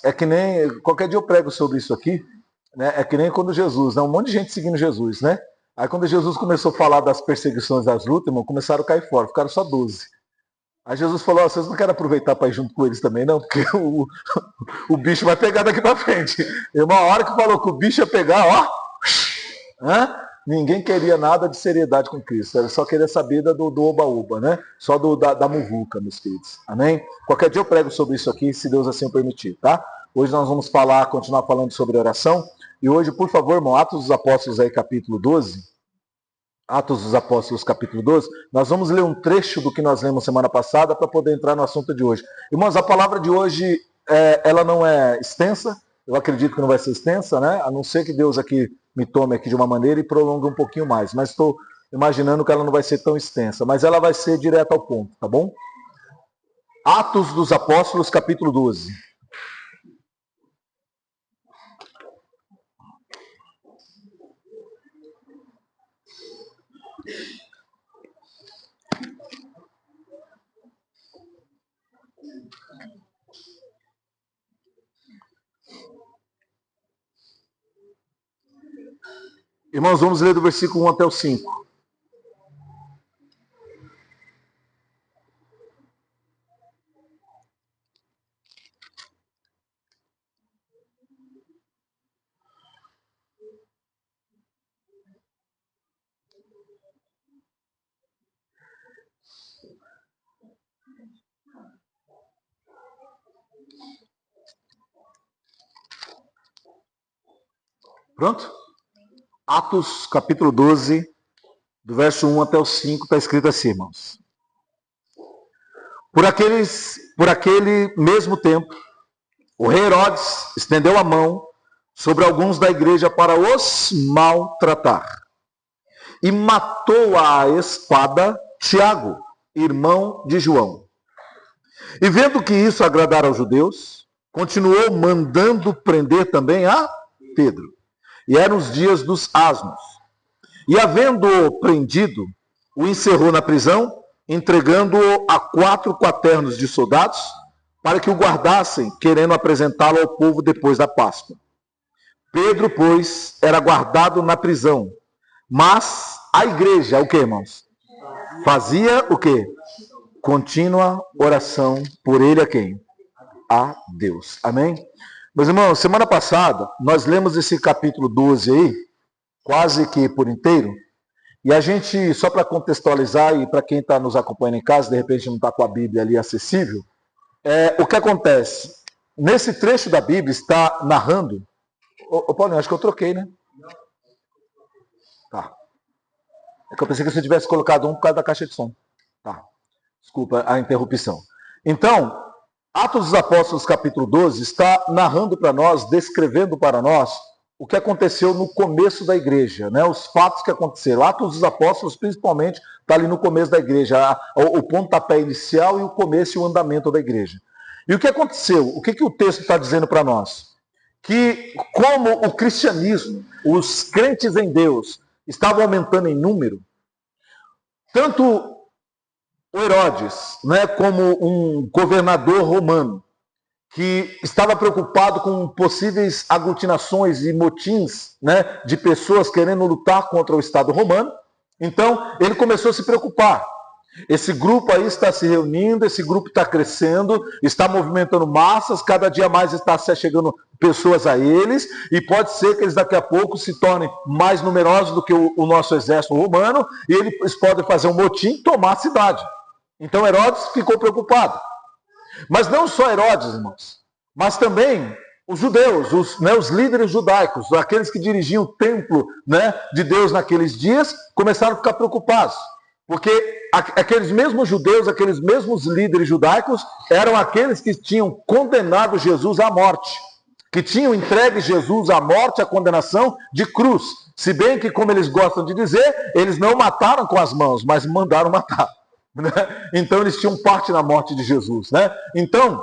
é que nem, qualquer dia eu prego sobre isso aqui, né? É que nem quando Jesus, né? Um monte de gente seguindo Jesus, né? Aí quando Jesus começou a falar das perseguições, das lutas, irmão, começaram a cair fora, ficaram só 12. Aí Jesus falou, vocês não querem aproveitar para ir junto com eles também, não? Porque o bicho vai pegar daqui para frente. E uma hora que falou que o bicho ia pegar, ó, ninguém queria nada de seriedade com Cristo. Ele só queria saber do oba-oba, né? Só da muvuca, meus queridos. Amém? Qualquer dia eu prego sobre isso aqui, se Deus assim o permitir, tá? Hoje nós vamos continuar falando sobre oração. E hoje, por favor, irmão, Atos dos Apóstolos aí, capítulo 12. Atos dos Apóstolos, capítulo 12, nós vamos ler um trecho do que nós lemos semana passada para poder entrar no assunto de hoje. Irmãos, a palavra de hoje, ela não é extensa, eu acredito que não vai ser extensa, né? A não ser que Deus aqui me tome aqui de uma maneira e prolongue um pouquinho mais, mas estou imaginando que ela não vai ser tão extensa, mas ela vai ser direto ao ponto, tá bom? Atos dos Apóstolos, capítulo 12. Irmãos, vamos ler do versículo 1 até o 5. Pronto? Atos, capítulo 12, do verso 1 até o 5, está escrito assim, irmãos. Por aquele mesmo tempo, o rei Herodes estendeu a mão sobre alguns da igreja para os maltratar. E matou à espada Tiago, irmão de João. E vendo que isso agradara aos judeus, continuou mandando prender também a Pedro. E eram os dias dos asmos. E havendo-o prendido, o encerrou na prisão, entregando-o a 4 quaternos de soldados, para que o guardassem, querendo apresentá-lo ao povo depois da Páscoa. Pedro, pois, era guardado na prisão. Mas a igreja, o que, irmãos? Fazia o quê? Contínua oração por ele a quem? A Deus. Amém? Meus irmãos, semana passada, nós lemos esse capítulo 12 aí, quase que por inteiro, e a gente, só para contextualizar, e para quem está nos acompanhando em casa, de repente não está com a Bíblia ali acessível, o que acontece? Nesse trecho da Bíblia está narrando... Paulinho, acho que eu troquei, né? Tá. É que eu pensei que você tivesse colocado um por causa da caixa de som. Tá. Desculpa a interrupção. Então, Atos dos Apóstolos, capítulo 12, está narrando para nós, descrevendo para nós, o que aconteceu no começo da igreja, né? Os fatos que aconteceram. Atos dos Apóstolos, principalmente, está ali no começo da igreja, o pontapé inicial e o começo e o andamento da igreja. E o que aconteceu? O que o texto está dizendo para nós? Que como o cristianismo, os crentes em Deus, estavam aumentando em número, tanto o Herodes, né, como um governador romano, que estava preocupado com possíveis aglutinações e motins, né, de pessoas querendo lutar contra o Estado romano. Então, ele começou a se preocupar. Esse grupo aí está se reunindo, esse grupo está crescendo, está movimentando massas, cada dia mais está se chegando pessoas a eles, e pode ser que eles daqui a pouco se tornem mais numerosos do que o nosso exército romano, e eles podem fazer um motim e tomar a cidade. Então Herodes ficou preocupado. Mas não só Herodes, irmãos, mas também os judeus, os líderes judaicos, aqueles que dirigiam o templo, né, de Deus naqueles dias, começaram a ficar preocupados. Porque aqueles mesmos judeus, aqueles mesmos líderes judaicos, eram aqueles que tinham condenado Jesus à morte. Que tinham entregue Jesus à morte, à condenação de cruz. Se bem que, como eles gostam de dizer, eles não mataram com as mãos, mas mandaram matar. Né? Então eles tinham parte na morte de Jesus, né? Então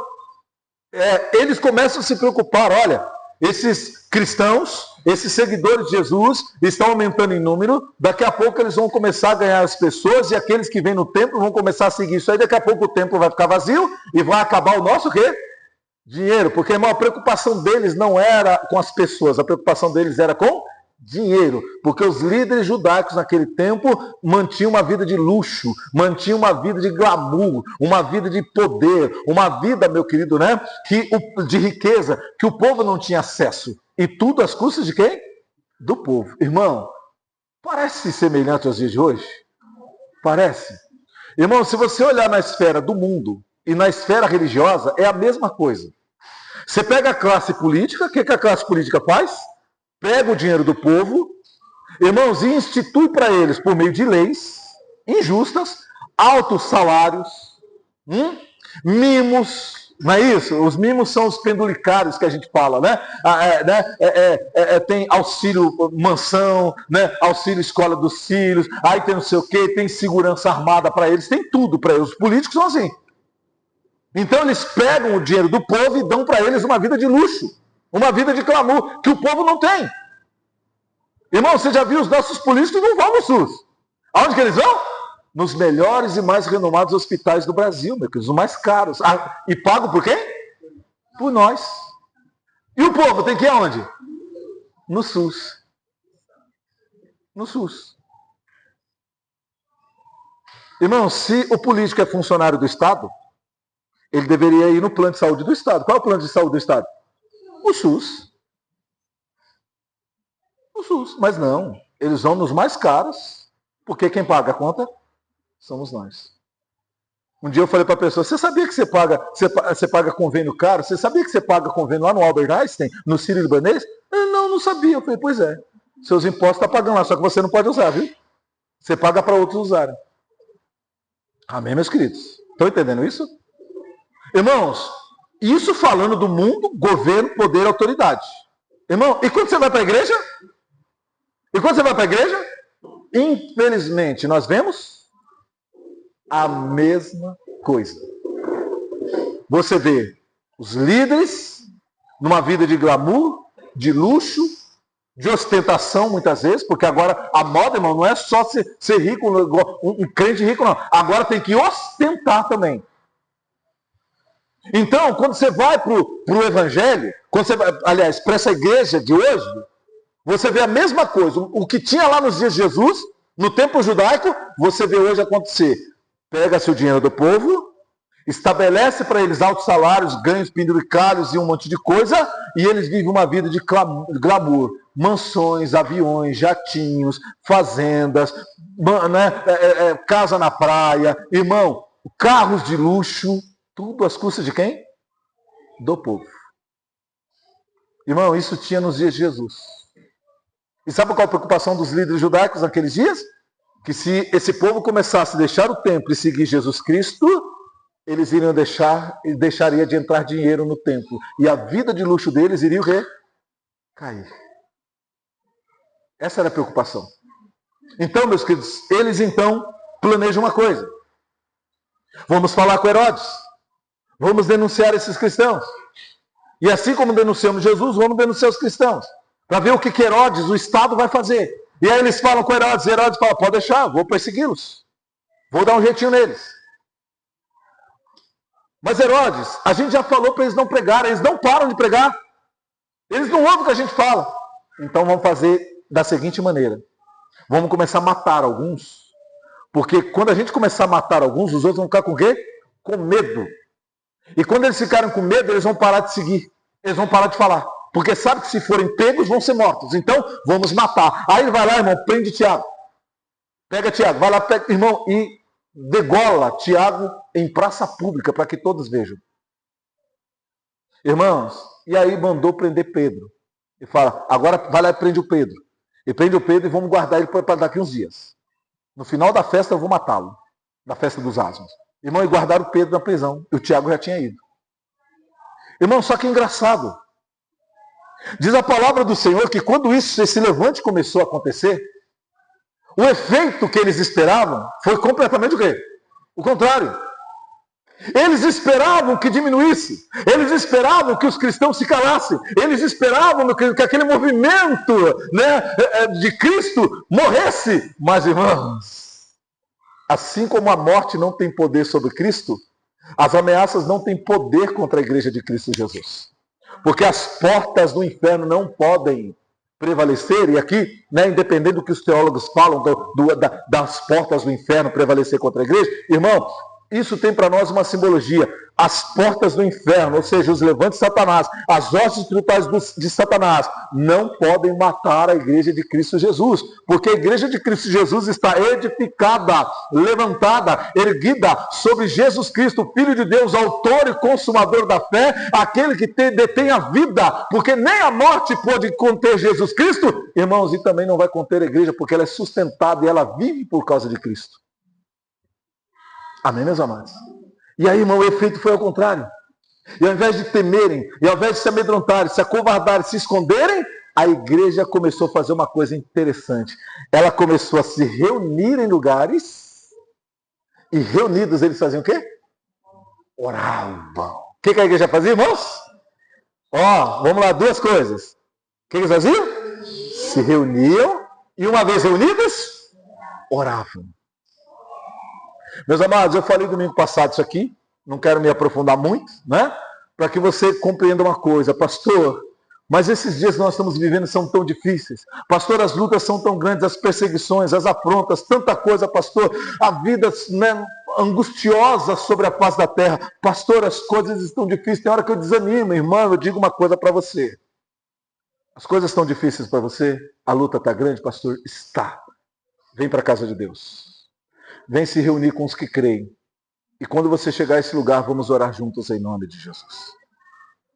eles começam a se preocupar. Olha, esses cristãos, esses seguidores de Jesus estão aumentando em número, daqui a pouco eles vão começar a ganhar as pessoas, e aqueles que vêm no templo vão começar a seguir isso aí, daqui a pouco o templo vai ficar vazio e vai acabar o nosso quê? Dinheiro, porque, irmão, a preocupação deles não era com as pessoas, a preocupação deles era com dinheiro, porque os líderes judaicos naquele tempo mantinham uma vida de luxo, mantinham uma vida de glamour, uma vida de poder, uma vida, meu querido, né, de riqueza, que o povo não tinha acesso. E tudo às custas de quem? Do povo. Irmão, parece semelhante aos dias de hoje? Parece. Irmão, se você olhar na esfera do mundo e na esfera religiosa, é a mesma coisa. Você pega a classe política, o que a classe política faz? Pega o dinheiro do povo, irmãos, e institui para eles, por meio de leis injustas, altos salários, mimos, não é isso? Os mimos são os pendulicários que a gente fala, né? Tem auxílio mansão, né? Auxílio escola dos filhos, aí tem não sei o quê, tem segurança armada para eles, tem tudo para eles. Os políticos são assim. Então eles pegam o dinheiro do povo e dão para eles uma vida de luxo, uma vida de clamor, que o povo não tem. Irmão, você já viu os nossos políticos não vão no SUS? Aonde que eles vão? Nos melhores e mais renomados hospitais do Brasil, meu querido, os mais caros. E pago por quem? Por nós. E o povo tem que ir aonde? No SUS. No SUS. Irmão, se o político é funcionário do Estado, ele deveria ir no plano de saúde do Estado. Qual é o plano de saúde do Estado? O SUS. O SUS. Mas não, eles vão nos mais caros, porque quem paga a conta somos nós. Um dia eu falei para a pessoa, você sabia que você paga convênio caro? Você sabia que você paga convênio lá no Albert Einstein, no Sírio-Libanês? Não sabia. Eu falei, pois é. Seus impostos estão pagando lá, só que você não pode usar, viu? Você paga para outros usarem. Amém, meus queridos? Estão entendendo isso? Irmãos, isso falando do mundo, governo, poder, autoridade. Irmão, e quando você vai para a igreja? Infelizmente, nós vemos a mesma coisa. Você vê os líderes numa vida de glamour, de luxo, de ostentação muitas vezes, porque agora a moda, irmão, não é só ser rico, um crente rico, não. Agora tem que ostentar também. Então, quando você vai para o Evangelho, quando você vai, aliás, para essa igreja de hoje, você vê a mesma coisa. O que tinha lá nos dias de Jesus, no tempo judaico, você vê hoje acontecer. Pega-se o dinheiro do povo, estabelece para eles altos salários, ganhos penduricários e um monte de coisa, e eles vivem uma vida de glamour. Mansões, aviões, jatinhos, fazendas, né, casa na praia, irmão, carros de luxo. Tudo às custas de quem? Do povo. Irmão, isso tinha nos dias de Jesus. E sabe qual a preocupação dos líderes judaicos naqueles dias? Que se esse povo começasse a deixar o templo e seguir Jesus Cristo, eles iriam deixaria de entrar dinheiro no templo. E a vida de luxo deles iria o quê? Cair. Essa era a preocupação. Então, meus queridos, eles então planejam uma coisa. Vamos falar com Herodes. Vamos denunciar esses cristãos. E assim como denunciamos Jesus, vamos denunciar os cristãos. Para ver o que Herodes, o Estado, vai fazer. E aí eles falam com Herodes. Herodes fala, pode deixar, vou persegui-los. Vou dar um jeitinho neles. Mas Herodes, a gente já falou para eles não pregarem. Eles não param de pregar. Eles não ouvem o que a gente fala. Então vamos fazer da seguinte maneira. Vamos começar a matar alguns. Porque quando a gente começar a matar alguns, os outros vão ficar com o quê? Com medo. E quando eles ficarem com medo, eles vão parar de seguir. Eles vão parar de falar. Porque sabe que se forem pegos, vão ser mortos. Então, vamos matar. Aí ele vai lá, irmão, prende Tiago. Pega Tiago, vai lá, pega, irmão, e degola Tiago em praça pública, para que todos vejam. Irmãos, e aí mandou prender Pedro. E fala, agora vai lá e prende o Pedro. E prende o Pedro e vamos guardar ele para daqui uns dias. No final da festa eu vou matá-lo. Da festa dos asmos. Irmão, e guardaram o Pedro na prisão. E o Tiago já tinha ido. Irmão, só que é engraçado. Diz a palavra do Senhor que quando esse levante começou a acontecer, o efeito que eles esperavam foi completamente o quê? O contrário. Eles esperavam que diminuísse. Eles esperavam que os cristãos se calassem. Eles esperavam que aquele movimento, né, de Cristo morresse. Mas, irmãos, assim como a morte não tem poder sobre Cristo, As ameaças não têm poder contra a igreja de Cristo Jesus. Porque as portas do inferno não podem prevalecer, e aqui, né, independente do que os teólogos falam das portas do inferno prevalecer contra a igreja, irmão, isso tem para nós uma simbologia. As portas do inferno, ou seja, os levantes de Satanás, as hostes espirituais de Satanás, não podem matar a igreja de Cristo Jesus, porque a igreja de Cristo Jesus está edificada, levantada, erguida sobre Jesus Cristo, Filho de Deus, autor e consumador da fé, aquele que detém a vida, porque nem a morte pode conter Jesus Cristo, irmãos, e também não vai conter a igreja, porque ela é sustentada e ela vive por causa de Cristo. Amém, meus amados? E aí, irmão, o efeito foi ao contrário. E ao invés de temerem, e ao invés de se amedrontarem, se acovardarem, se esconderem, a igreja começou a fazer uma coisa interessante. Ela começou a se reunir em lugares, e reunidos eles faziam o quê? Oravam. O que a igreja fazia, irmãos? Vamos lá, duas coisas. O que eles faziam? Se reuniam, e uma vez reunidos, oravam. Meus amados, eu falei domingo passado isso aqui, não quero me aprofundar muito, né? Para que você compreenda uma coisa, pastor, mas esses dias que nós estamos vivendo são tão difíceis. Pastor, as lutas são tão grandes, as perseguições, as afrontas, tanta coisa, pastor, a vida, né, angustiosa sobre a face da terra. Pastor, as coisas estão difíceis, tem hora que eu desanimo, irmão, eu digo uma coisa para você. As coisas estão difíceis para você? A luta está grande, pastor? Está. Vem para a casa de Deus. Vem se reunir com os que creem. E quando você chegar a esse lugar, vamos orar juntos em nome de Jesus.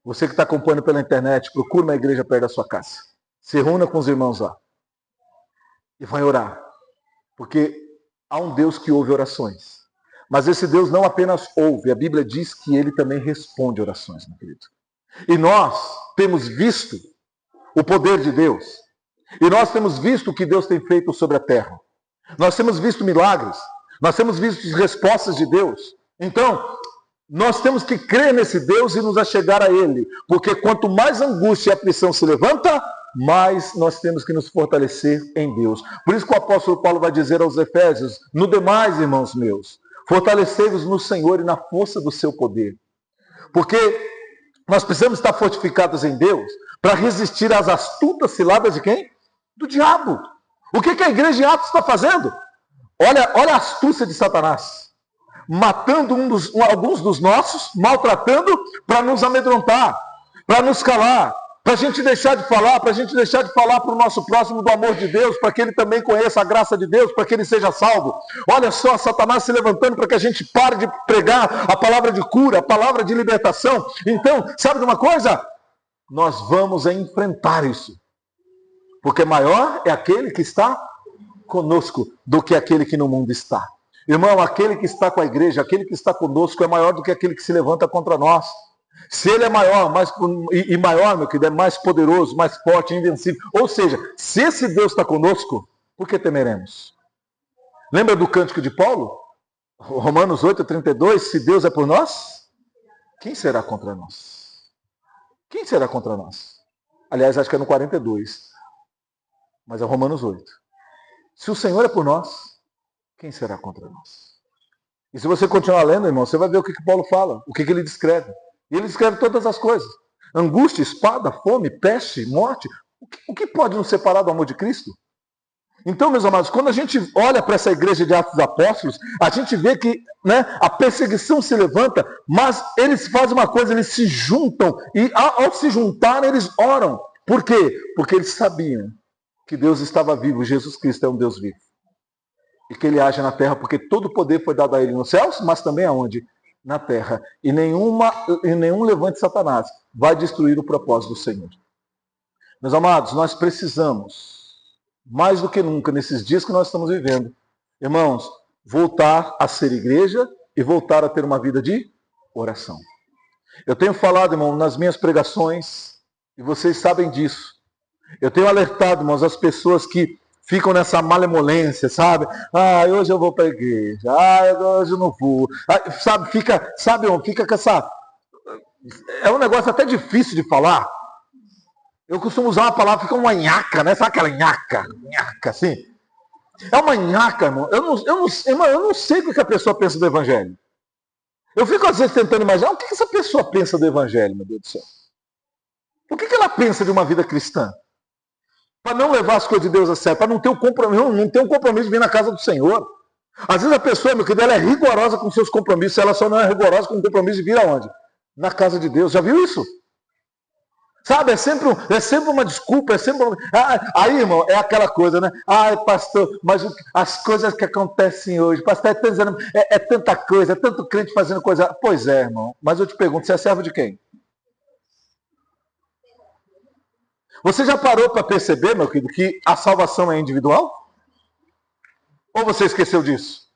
Você que está acompanhando pela internet, procure uma igreja perto da sua casa. Se reúna com os irmãos lá. E vai orar. Porque há um Deus que ouve orações. Mas esse Deus não apenas ouve, a Bíblia diz que ele também responde orações, meu querido. E nós temos visto o poder de Deus. E nós temos visto o que Deus tem feito sobre a terra. Nós temos visto milagres. Nós temos visto respostas de Deus. Então, nós temos que crer nesse Deus e nos achegar a Ele. Porque quanto mais angústia e aflição se levanta, mais nós temos que nos fortalecer em Deus. Por isso que o apóstolo Paulo vai dizer aos Efésios: no demais, irmãos meus, fortalecei-vos no Senhor e na força do seu poder. Porque nós precisamos estar fortificados em Deus para resistir às astutas ciladas de quem? Do diabo. O que a igreja em Atos está fazendo? Olha a astúcia de Satanás. Matando alguns dos nossos, maltratando para nos amedrontar, para nos calar, para a gente deixar de falar, para a gente deixar de falar para o nosso próximo do amor de Deus, para que ele também conheça a graça de Deus, para que ele seja salvo. Olha só, Satanás se levantando para que a gente pare de pregar a palavra de cura, a palavra de libertação. Então, sabe de uma coisa? Nós vamos enfrentar isso. Porque maior é aquele que está conosco do que aquele que no mundo está. Irmão, aquele que está com a igreja, aquele que está conosco é maior do que aquele que se levanta contra nós. Se ele é maior, maior, meu querido, é mais poderoso, mais forte, invencível. Ou seja, se esse Deus está conosco, por que temeremos? Lembra do cântico de Paulo? Romanos 8:32, se Deus é por nós, quem será contra nós? Quem será contra nós? Aliás, acho que é no 42. Mas é Romanos 8. Se o Senhor é por nós, quem será contra nós? E se você continuar lendo, irmão, você vai ver o que Paulo fala, o que ele descreve. E ele descreve todas as coisas. Angústia, espada, fome, peste, morte. O que pode nos separar do amor de Cristo? Então, meus amados, quando a gente olha para essa igreja de Atos dos Apóstolos, a gente vê que, né, a perseguição se levanta, mas eles fazem uma coisa, eles se juntam, e ao se juntarem, eles oram. Por quê? Porque eles sabiam que Deus estava vivo, Jesus Cristo é um Deus vivo. E que ele age na terra, porque todo o poder foi dado a ele nos céus, mas também aonde? Na terra. E nenhum levante de Satanás vai destruir o propósito do Senhor. Meus amados, nós precisamos, mais do que nunca, nesses dias que nós estamos vivendo, irmãos, voltar a ser igreja e voltar a ter uma vida de oração. Eu tenho falado, irmão, nas minhas pregações, e vocês sabem disso. Eu tenho alertado, irmãos, as pessoas que ficam nessa malemolência, sabe? Hoje eu vou para a igreja. Hoje eu não vou. Fica com essa... É um negócio até difícil de falar. Eu costumo usar uma palavra, fica uma nhaca, né? Sabe aquela nhaca? Nhaca, assim? É uma nhaca, irmão. Eu não sei o que a pessoa pensa do evangelho. Eu fico às vezes tentando imaginar o que essa pessoa pensa do evangelho, meu Deus do céu. O que ela pensa de uma vida cristã? Para não levar as coisas de Deus a sério, para não ter um compromisso de vir na casa do Senhor. Às vezes a pessoa, meu querido, ela é rigorosa com seus compromissos, ela só não é rigorosa com o compromisso de vir aonde? Na casa de Deus. Já viu isso? Sabe, é sempre uma desculpa, é sempre aí, irmão, é aquela coisa, né? Ai, pastor, mas as coisas que acontecem hoje, pastor, é tanta coisa, é tanto crente fazendo coisa. Pois é, irmão, mas eu te pergunto, você é servo de quem? Você já parou para perceber, meu querido, que a salvação é individual? Ou você esqueceu disso?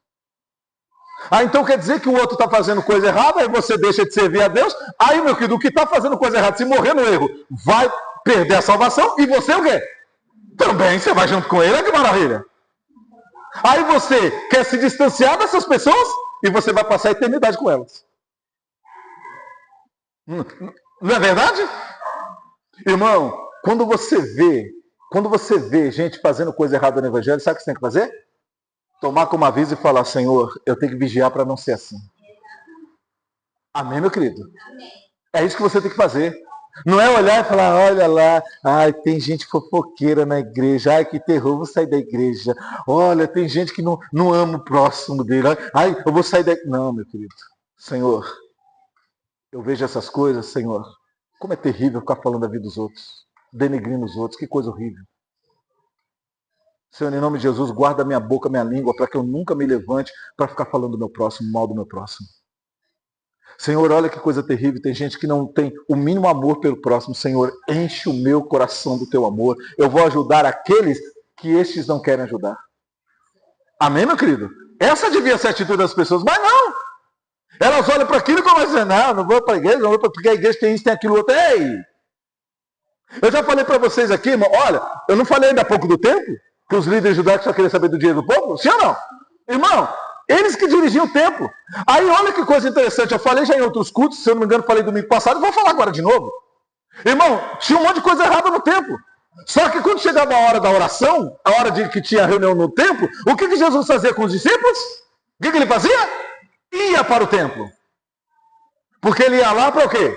Ah, então quer dizer que o outro está fazendo coisa errada, aí você deixa de servir a Deus. Aí, meu querido, o que está fazendo coisa errada, se morrer no erro, vai perder a salvação, e você o quê? Também você vai junto com ele, olha que maravilha. Aí você quer se distanciar dessas pessoas, e você vai passar a eternidade com elas. Não é verdade? Irmão, quando você vê gente fazendo coisa errada no evangelho, sabe o que você tem que fazer? Tomar como aviso e falar, Senhor, eu tenho que vigiar para não ser assim. Amém, meu querido? Amém. É isso que você tem que fazer. Não é olhar e falar, olha lá, ai, tem gente fofoqueira na igreja, ai, que terror, vou sair da igreja. Olha, tem gente que não ama o próximo dele, ai, eu vou sair da igreja. Não, meu querido. Senhor, eu vejo essas coisas, Senhor. Como é terrível ficar falando da vida dos outros, denegrindo os outros, que coisa horrível. Senhor, em nome de Jesus, guarda minha boca, minha língua, para que eu nunca me levante para ficar falando do meu próximo, mal do meu próximo. Senhor, olha que coisa terrível, tem gente que não tem o mínimo amor pelo próximo. Senhor, enche o meu coração do teu amor. Eu vou ajudar aqueles que estes não querem ajudar. Amém, meu querido? Essa devia ser a atitude das pessoas, mas não. Elas olham para aquilo e começam a dizer, não vou para a igreja, não vou porque a igreja tem isso, tem aquilo outro. Ei! Eu já falei para vocês aqui, irmão, olha, eu não falei ainda há pouco do templo, que os líderes judaicos só queriam saber do dinheiro do povo? Sim ou não? Irmão, eles que dirigiam o templo. Aí olha que coisa interessante, eu falei já em outros cultos, se eu não me engano falei domingo passado, vou falar agora de novo. Irmão, tinha um monte de coisa errada no templo. Só que quando chegava a hora da oração, a hora de que tinha reunião no templo, o que Jesus fazia com os discípulos? O que ele fazia? Ia para o templo. Porque ele ia lá para o quê?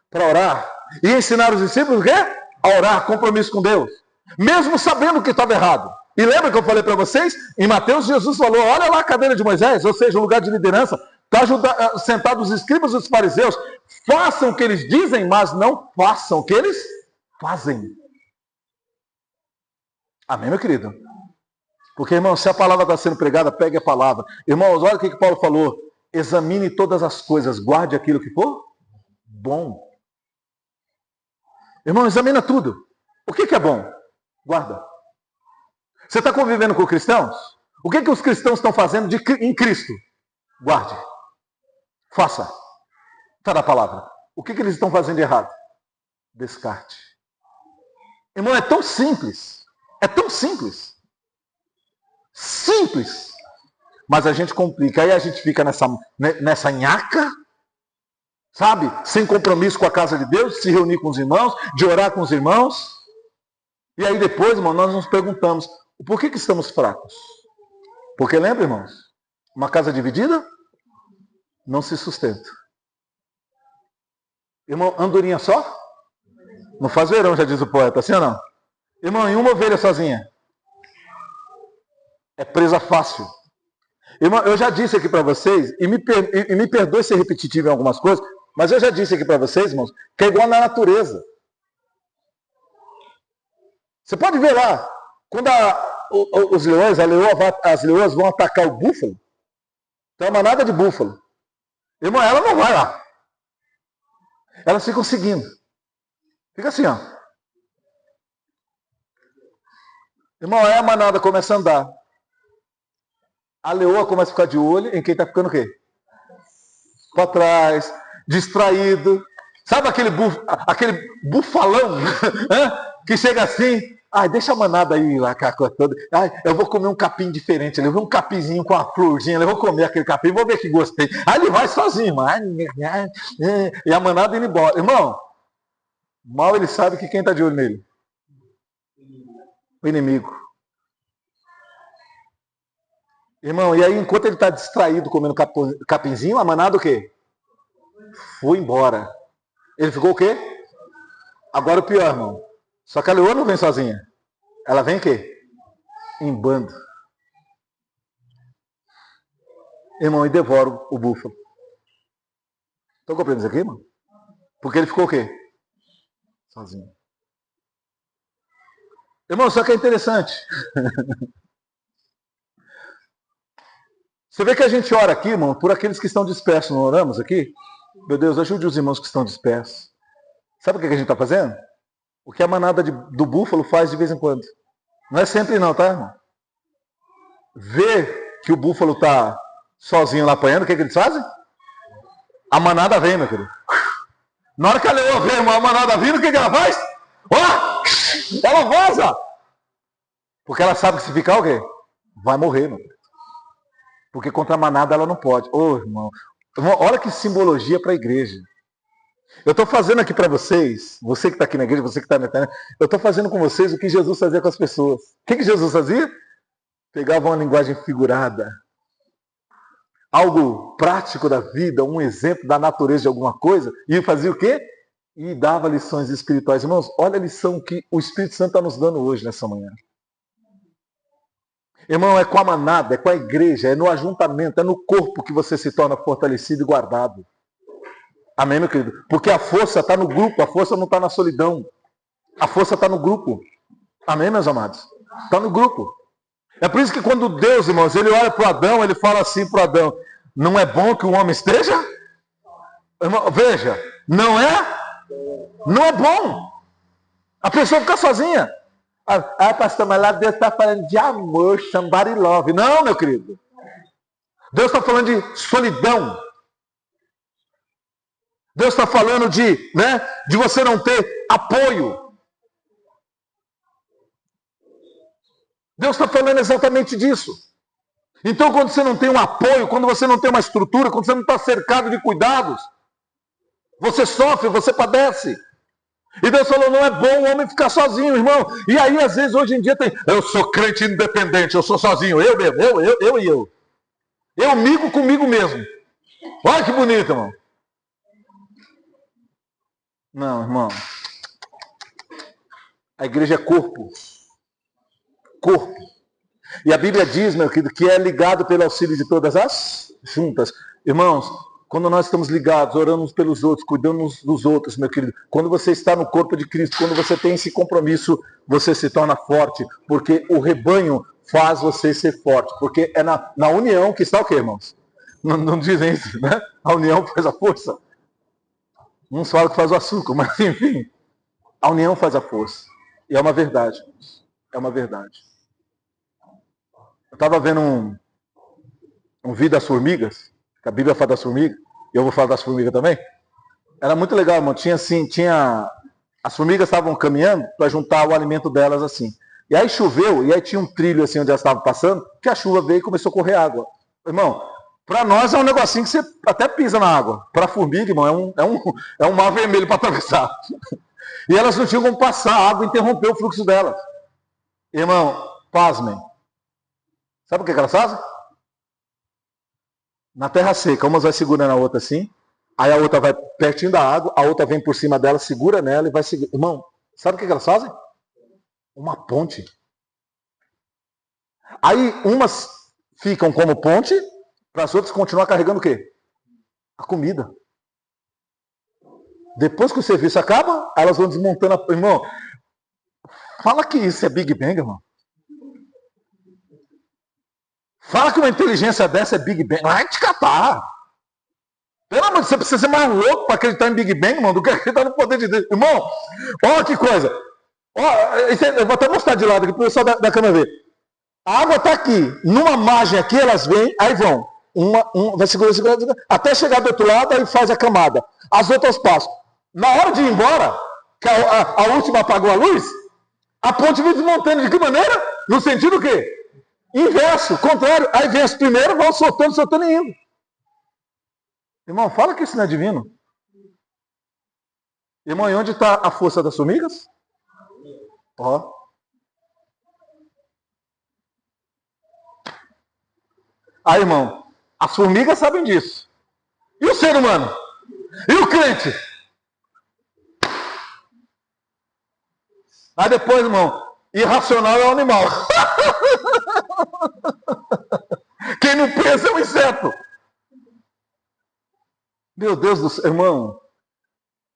Para orar. E ensinar os discípulos o quê? A orar, compromisso com Deus. Mesmo sabendo que estava errado. E lembra que eu falei para vocês? Em Mateus, Jesus falou, olha lá a cadeira de Moisés, ou seja, o lugar de liderança. Está sentados os escribas e os fariseus. Façam o que eles dizem, mas não façam o que eles fazem. Amém, meu querido? Porque, irmão, se a palavra está sendo pregada, pegue a palavra. Irmãos, olha o que Paulo falou. Examine todas as coisas, guarde aquilo que for bom. Irmão, examina tudo. O que é bom? Guarda. Você está convivendo com cristãos? O que os cristãos estão fazendo em Cristo? Guarde. Faça. Está na palavra. O que eles estão fazendo de errado? Descarte. Irmão, é tão simples. É tão simples. Simples. Mas a gente complica. Aí a gente fica nessa nhaca, sabe? Sem compromisso com a casa de Deus, de se reunir com os irmãos, de orar com os irmãos. E aí depois, irmão, nós nos perguntamos, por que estamos fracos? Porque lembra, irmãos? Uma casa dividida não se sustenta. Irmão, andorinha só? Não faz verão, já diz o poeta, assim ou não? Irmão, e uma ovelha sozinha? É presa fácil. Irmão, eu já disse aqui para vocês, e me perdoe ser repetitivo em algumas coisas, mas eu já disse aqui para vocês, irmãos, que é igual na natureza. Você pode ver lá, quando os leões, as leoas vão atacar o búfalo, tem uma manada de búfalo. Irmão, ela não vai lá. Elas ficam seguindo. Fica assim, ó. Irmão, aí a manada começa a andar. A leoa começa a ficar de olho em quem está ficando o quê? Para trás, distraído. Sabe aquele bufalão que chega assim, ai, deixa a manada aí lá, toda. Ai, eu vou comer um capim diferente. Eu vou um capinzinho com uma florzinha, eu vou comer aquele capim, vou ver que gostei. Aí ele vai sozinho, e a manada indo embora. Irmão, mal ele sabe que quem está de olho nele? O inimigo. Irmão, e aí enquanto ele está distraído comendo capinzinho, a manada o quê? Foi embora. Ele ficou o quê? Agora o pior, irmão. Só que a leoa não vem sozinha. Ela vem o quê? Em bando. Irmão, e devora o búfalo. Estão compreendendo isso aqui, irmão? Porque ele ficou o quê? Sozinho. Irmão, só que é interessante. Você vê que a gente ora aqui, irmão, por aqueles que estão dispersos. Não oramos aqui? Meu Deus, ajude os irmãos que estão dispersos. Sabe o que a gente está fazendo? O que a manada do búfalo faz de vez em quando. Não é sempre não, tá, irmão? Vê que o búfalo está sozinho lá apanhando, o que eles fazem? A manada vem, meu querido. Na hora que a leoa vê a manada vindo, o que ela faz? Ó! Ela vaza! Porque ela sabe que se ficar o quê? Vai morrer, meu querido. Porque contra a manada ela não pode. Ô, irmão, olha que simbologia para a igreja. Eu estou fazendo aqui para vocês, você que está aqui na igreja, você que está na internet, eu estou fazendo com vocês o que Jesus fazia com as pessoas. O que Jesus fazia? Pegava uma linguagem figurada, algo prático da vida, um exemplo da natureza de alguma coisa, e fazia o quê? E dava lições espirituais. Irmãos, olha a lição que o Espírito Santo está nos dando hoje, nessa manhã. Irmão, é com a manada, é com a igreja, é no ajuntamento, é no corpo que você se torna fortalecido e guardado. Amém, meu querido? Porque a força está no grupo, a força não está na solidão. A força está no grupo. Amém, meus amados? Está no grupo. É por isso que quando Deus, irmãos, ele olha para Adão, ele fala assim para Adão: não é bom que o homem esteja? Irmão, veja, não é bom. A pessoa fica sozinha. Ah, pastor, mas lá Deus está falando de amor, somebody love. Não, meu querido. Deus está falando de solidão. Deus está falando de você não ter apoio. Deus está falando exatamente disso. Então, quando você não tem um apoio, quando você não tem uma estrutura, quando você não está cercado de cuidados, você sofre, você padece. E Deus falou, não é bom o homem ficar sozinho, irmão. E aí, às vezes, hoje em dia tem, eu sou crente independente, eu sou sozinho, eu mesmo, eu e eu. Eu migo comigo mesmo. Olha que bonito, irmão. Não, irmão. A igreja é corpo. Corpo. E a Bíblia diz, meu querido, que é ligado pelo auxílio de todas as juntas. Irmãos, quando nós estamos ligados, orando uns pelos outros, cuidando uns dos outros, meu querido, quando você está no corpo de Cristo, quando você tem esse compromisso, você se torna forte, porque o rebanho faz você ser forte. Porque é na união que está o quê, irmãos? Não dizem isso, né? A união faz a força. Uns falam que faz o açúcar, mas enfim, a união faz a força. E é uma verdade. É uma verdade. Eu estava vendo um vídeo das formigas, que a Bíblia fala das formigas, e eu vou falar das formigas também. Era muito legal, irmão. As formigas estavam caminhando para juntar o alimento delas assim. E aí choveu, e aí tinha um trilho assim onde elas estavam passando, que a chuva veio e começou a correr água. Irmão, para nós é um negocinho que você até pisa na água. Para a formiga, irmão, é um mar vermelho para atravessar. E elas não tinham como passar, a água interrompeu o fluxo delas. Irmão, pasmem. Sabe o que elas fazem? Na terra seca, uma vai segurando a outra assim, aí a outra vai pertinho da água, a outra vem por cima dela, segura nela e vai seguir. Irmão, sabe o que elas fazem? Uma ponte. Aí umas ficam como ponte, para as outras continuar carregando o quê? A comida. Depois que o serviço acaba, elas vão desmontando a... Irmão, fala que isso é Big Bang, irmão. Fala que uma inteligência dessa é Big Bang. Vai te catar. Pelo amor de Deus, você precisa ser mais louco para acreditar em Big Bang, irmão, do que acreditar no poder de Deus. Irmão, olha que coisa. Eu vou até mostrar de lado aqui para o pessoal da câmera ver. A água está aqui. Numa margem aqui, elas vêm, aí vão. Vai segurando, até chegar do outro lado, aí faz a camada. As outras passam. Na hora de ir embora, que a última apagou a luz, a ponte vem desmontando de que maneira? No sentido o quê? Inverso, contrário. Aí vem as primeiras, vão soltando e indo. Irmão, fala que isso não é divino. Irmão, e onde está a força das formigas? Ó. Aí, irmão, as formigas sabem disso. E o ser humano? E o crente? Aí depois, irmão, irracional é o animal. Quem não pensa é um inseto. Meu Deus do céu, irmão,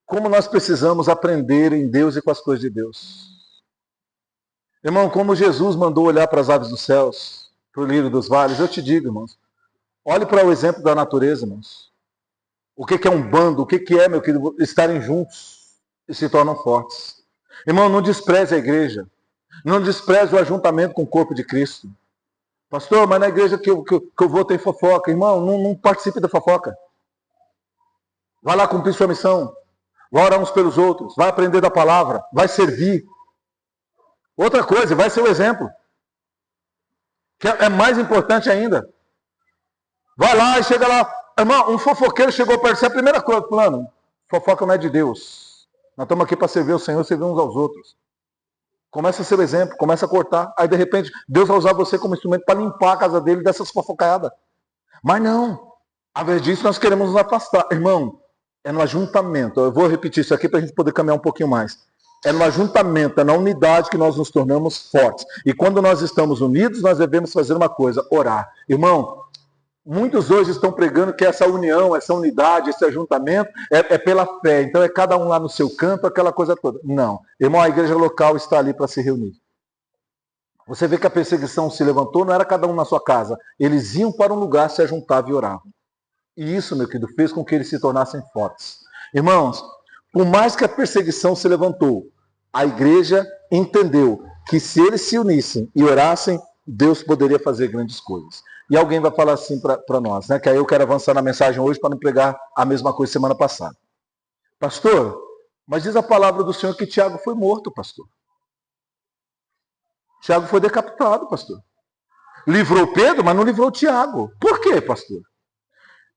como nós precisamos aprender em Deus e com as coisas de Deus. Irmão, como Jesus mandou olhar para as aves dos céus, para o lírio dos vales, eu te digo, irmãos, olhe para o exemplo da natureza, irmãos. O que é um bando, o que é, meu querido, estarem juntos e se tornam fortes. Irmão, não despreze a igreja. Não despreze o ajuntamento com o corpo de Cristo. Pastor, mas na igreja que eu vou tem fofoca. Irmão, não participe da fofoca. Vai lá cumprir sua missão. Vai orar uns pelos outros. Vai aprender da palavra. Vai servir. Outra coisa, vai ser o exemplo. Que é mais importante ainda. Vai lá e chega lá. Irmão, um fofoqueiro chegou perto de você. A primeira coisa, plano, fofoca não é de Deus. Nós estamos aqui para servir o Senhor, servir uns aos outros. Começa a ser o exemplo, começa a cortar. Aí, de repente, Deus vai usar você como instrumento para limpar a casa dele dessas fofocaiadas. Mas não. Ao invés disso, nós queremos nos afastar. Irmão, é no ajuntamento. Eu vou repetir isso aqui para a gente poder caminhar um pouquinho mais. É no ajuntamento, é na unidade que nós nos tornamos fortes. E quando nós estamos unidos, nós devemos fazer uma coisa, orar. Irmão, muitos hoje estão pregando que essa união, essa unidade, esse ajuntamento é pela fé. Então é cada um lá no seu canto, aquela coisa toda. Não. Irmão, a igreja local está ali para se reunir. Você vê que a perseguição se levantou, não era cada um na sua casa. Eles iam para um lugar, se ajuntavam e oravam. E isso, meu querido, fez com que eles se tornassem fortes. Irmãos, por mais que a perseguição se levantou, a igreja entendeu que se eles se unissem e orassem, Deus poderia fazer grandes coisas. E alguém vai falar assim para nós, né? Que aí eu quero avançar na mensagem hoje para não pregar a mesma coisa semana passada. Pastor, mas diz a palavra do Senhor que Tiago foi morto, pastor. Tiago foi decapitado, pastor. Livrou Pedro, mas não livrou Tiago. Por quê, pastor?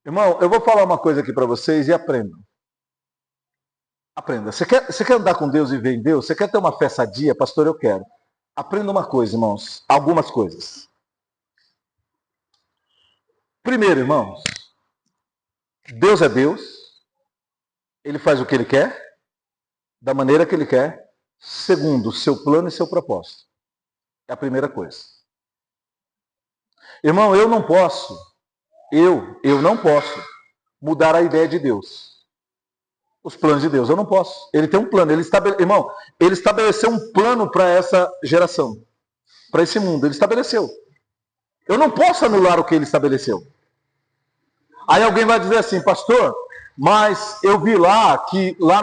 Irmão, eu vou falar uma coisa aqui para vocês e aprendam. Aprenda. Você quer andar com Deus e viver em Deus? Você quer ter uma fé sadia? Pastor, eu quero. Aprenda uma coisa, irmãos. Algumas coisas. Primeiro, irmãos, Deus é Deus. Ele faz o que Ele quer, da maneira que Ele quer, segundo o seu plano e seu propósito. É a primeira coisa. Irmão, eu não posso mudar a ideia de Deus. Os planos de Deus, eu não posso. Ele tem um plano. Irmão, ele estabeleceu um plano para essa geração, para esse mundo. Ele estabeleceu. Eu não posso anular o que ele estabeleceu. Aí alguém vai dizer assim, pastor, mas eu vi lá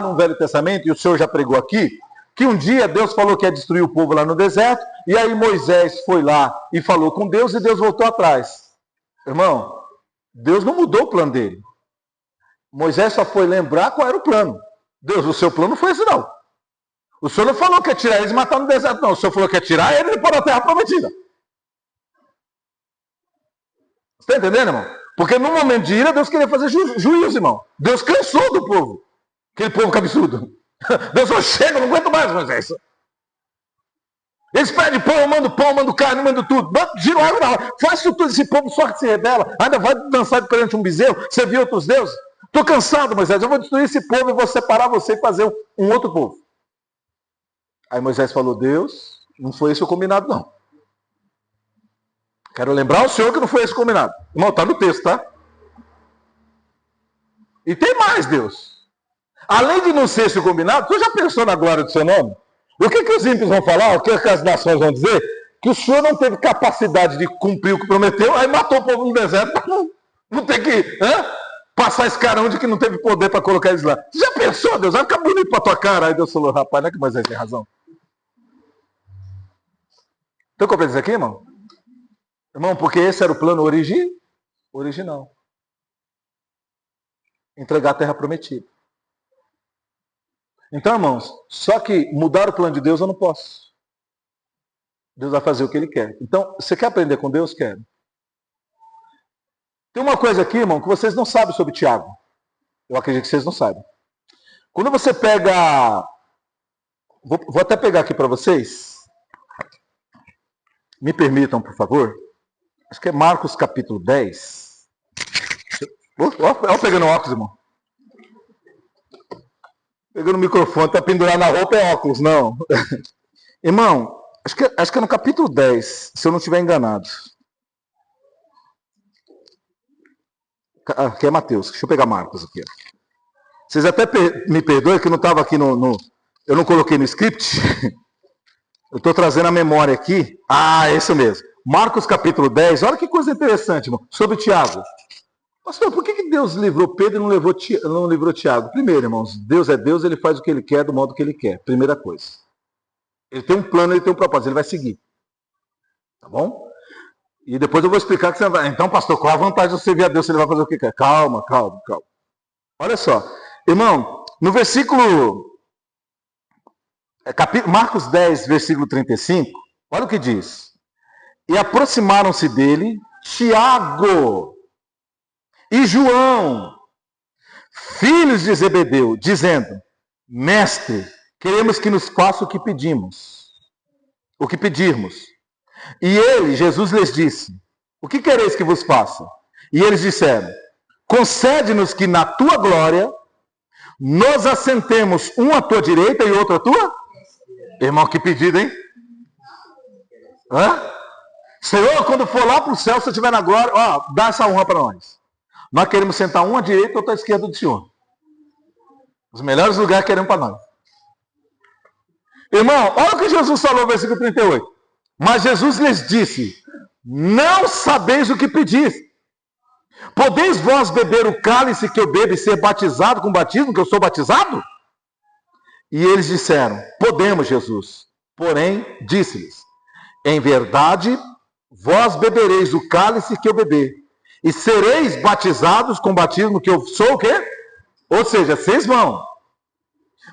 no Velho Testamento, e o senhor já pregou aqui, que um dia Deus falou que ia destruir o povo lá no deserto, e aí Moisés foi lá e falou com Deus, e Deus voltou atrás. Irmão, Deus não mudou o plano dele. Moisés só foi lembrar qual era o plano. Deus, o seu plano não foi esse não. O senhor não falou que ia tirar eles e matar no deserto, não. O senhor falou que ia tirar eles e pôr na terra prometida. Você está entendendo, irmão? Porque no momento de ira, Deus queria fazer juízo, irmão. Deus cansou do povo. Aquele povo cabeçudo. Deus falou, chega, não aguento mais, Moisés. Eles pedem pão, mando carne, mando tudo. Gira água na hora. Faz tudo, esse povo só que se rebela. Ainda vai dançar perante um bezerro. Você viu outros deuses? Estou cansado, Moisés. Eu vou destruir esse povo e vou separar você e fazer um outro povo. Aí Moisés falou, Deus, não foi esse o combinado, não. Quero lembrar o senhor que não foi esse combinado. Irmão, está no texto, tá? E tem mais, Deus. Além de não ser esse combinado, tu já pensou na glória do seu nome? O que os ímpios vão falar? O que as nações vão dizer? Que o senhor não teve capacidade de cumprir o que prometeu, aí matou o povo no deserto. Não tem que passar esse carão de que não teve poder para colocar eles lá. Você já pensou, Deus? Vai ficar bonito para tua cara. Aí Deus falou, rapaz, não é que Moisés tem razão. Então, compreende isso aqui, irmão? Irmão, porque esse era o plano original. Entregar a terra prometida. Então, irmãos, só que mudar o plano de Deus eu não posso. Deus vai fazer o que Ele quer. Então, você quer aprender com Deus? Quero. Tem uma coisa aqui, irmão, que vocês não sabem sobre Tiago. Eu acredito que vocês não sabem. Quando você pega... Vou até pegar aqui para vocês. Me permitam, por favor. Acho que é Marcos capítulo 10. Olha pegando óculos, irmão. Pegando o microfone, tá pendurado na roupa é óculos, não. Irmão, acho que é no capítulo 10, se eu não estiver enganado. Aqui é Mateus, deixa eu pegar Marcos aqui. Vocês até me perdoem que eu não estava aqui eu não coloquei no script. Eu estou trazendo a memória aqui. Ah, é isso mesmo. Marcos capítulo 10, olha que coisa interessante, irmão, sobre Tiago. Pastor, por que Deus livrou Pedro e não livrou Tiago? Primeiro, irmãos, Deus é Deus, ele faz o que ele quer, do modo que ele quer. Primeira coisa. Ele tem um plano, ele tem um propósito, ele vai seguir. Tá bom? E depois eu vou explicar que você vai. Então, pastor, qual a vantagem de você ver a Deus se ele vai fazer o que quer? Calma. Olha só. Irmão, no versículo. Marcos 10, versículo 35, olha o que diz. E aproximaram-se dele Tiago e João, filhos de Zebedeu, dizendo: Mestre, queremos que nos faça o que pedirmos. E ele, Jesus, lhes disse: O que quereis que vos faça? E eles disseram: Concede-nos que na tua glória nos assentemos um à tua direita e outro à tua? Irmão, que pedido, hein? Hã? Senhor, quando for lá para o céu, se eu estiver na glória, dá essa honra para nós. Nós queremos sentar um à direita e outro à esquerda do Senhor. Os melhores lugares queremos para nós. Irmão, olha o que Jesus falou no versículo 38. Mas Jesus lhes disse: Não sabeis o que pedis. Podeis vós beber o cálice que eu bebo e ser batizado com o batismo que eu sou batizado? E eles disseram: Podemos, Jesus. Porém, disse-lhes: Em verdade, vós bebereis o cálice que eu beber, e sereis batizados com o batismo que eu sou o quê? Ou seja, vocês vão.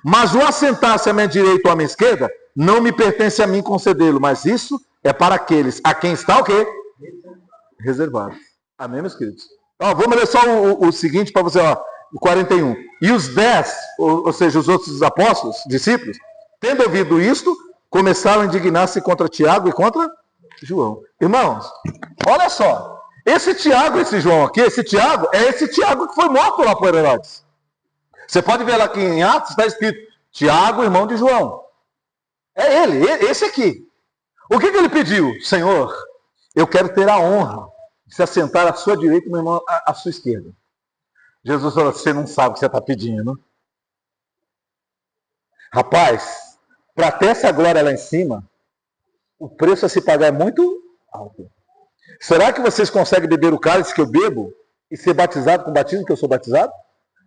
Mas o assentar-se à minha direita ou à minha esquerda, não me pertence a mim concedê-lo, mas isso é para aqueles a quem está o quê? Reservado. Amém, meus queridos? Vamos ler só o seguinte para você, o 41. E os 10, ou seja, os outros apóstolos, discípulos, tendo ouvido isto, começaram a indignar-se contra Tiago e contra João. Irmãos, olha só. Esse Tiago, esse João aqui, esse Tiago, é esse Tiago que foi morto lá por Herodes. Você pode ver lá aqui em Atos, está escrito Tiago, irmão de João. É ele, esse aqui. O que ele pediu? Senhor, eu quero ter a honra de se assentar à sua direita e meu irmão à sua esquerda. Jesus falou: você não sabe o que você está pedindo. Rapaz, para ter essa glória lá em cima, o preço a se pagar é muito alto. Será que vocês conseguem beber o cálice que eu bebo e ser batizado com o batismo que eu sou batizado?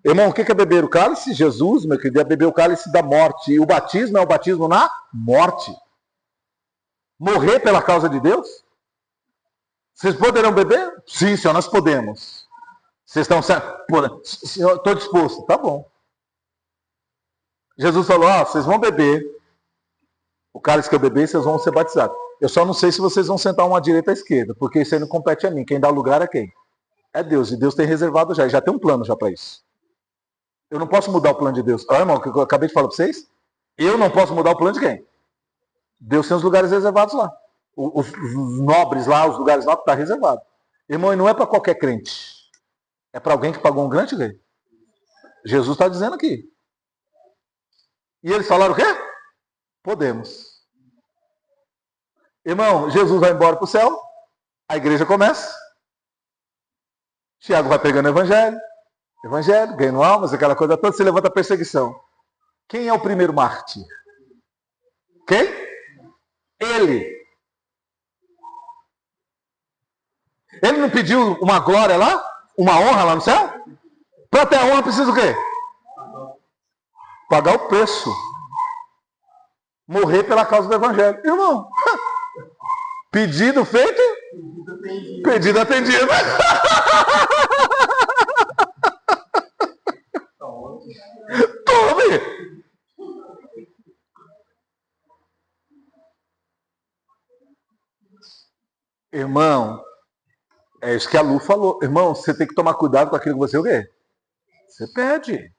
Irmão, o que é beber o cálice? Jesus, meu querido, é beber o cálice da morte. E o batismo é o batismo na morte. Morrer pela causa de Deus? Vocês poderão beber? Sim, senhor, nós podemos. Vocês estão certos? Senhor, estou disposto. Tá bom. Jesus falou: vocês vão beber o cálice que eu beber e vocês vão ser batizados. Eu só não sei se vocês vão sentar uma à direita ou à esquerda, porque isso aí não compete a mim. Quem dá lugar é quem? É Deus. E Deus tem reservado já tem um plano já para isso. Eu não posso mudar o plano de Deus. Irmão, o que eu acabei de falar para vocês? Eu não posso mudar o plano de quem? Deus tem os lugares reservados lá. Os nobres lá, os lugares nobres, está reservado. Irmão, e não é para qualquer crente. É para alguém que pagou um grande rei. Jesus está dizendo aqui. E eles falaram o quê? Podemos. Irmão, Jesus vai embora para o céu. A igreja começa. Tiago vai pegando o evangelho, ganhando almas, aquela coisa toda, se levanta a perseguição. Quem é o primeiro mártir? Quem? Ele. Ele não pediu uma glória lá? Uma honra lá no céu? Para ter a honra precisa o quê? Pagar o preço. Morrer pela causa do evangelho. Irmão, pedido feito, pedido atendido. Tome! Irmão, é isso que a Lu falou. Irmão, você tem que tomar cuidado com aquilo que você o quê? Você pede.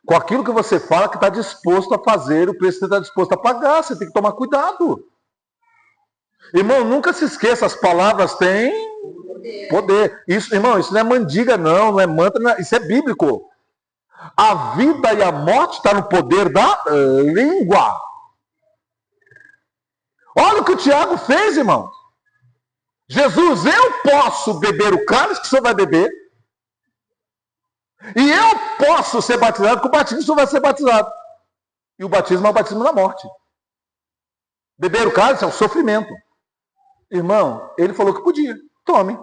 Com aquilo que você fala que está disposto a fazer, o preço que você está disposto a pagar. Você tem que tomar cuidado. Irmão, nunca se esqueça, as palavras têm poder. Isso, irmão, isso não é mandiga, não é mantra, isso é bíblico. A vida e a morte estão no poder da língua. Olha o que o Tiago fez, irmão. Jesus, eu posso beber o cálice que o senhor vai beber. E eu posso ser batizado com o batismo que o senhor vai ser batizado. E o batismo é o batismo da morte. Beber o cálice é o sofrimento. Irmão, ele falou que podia. Tome.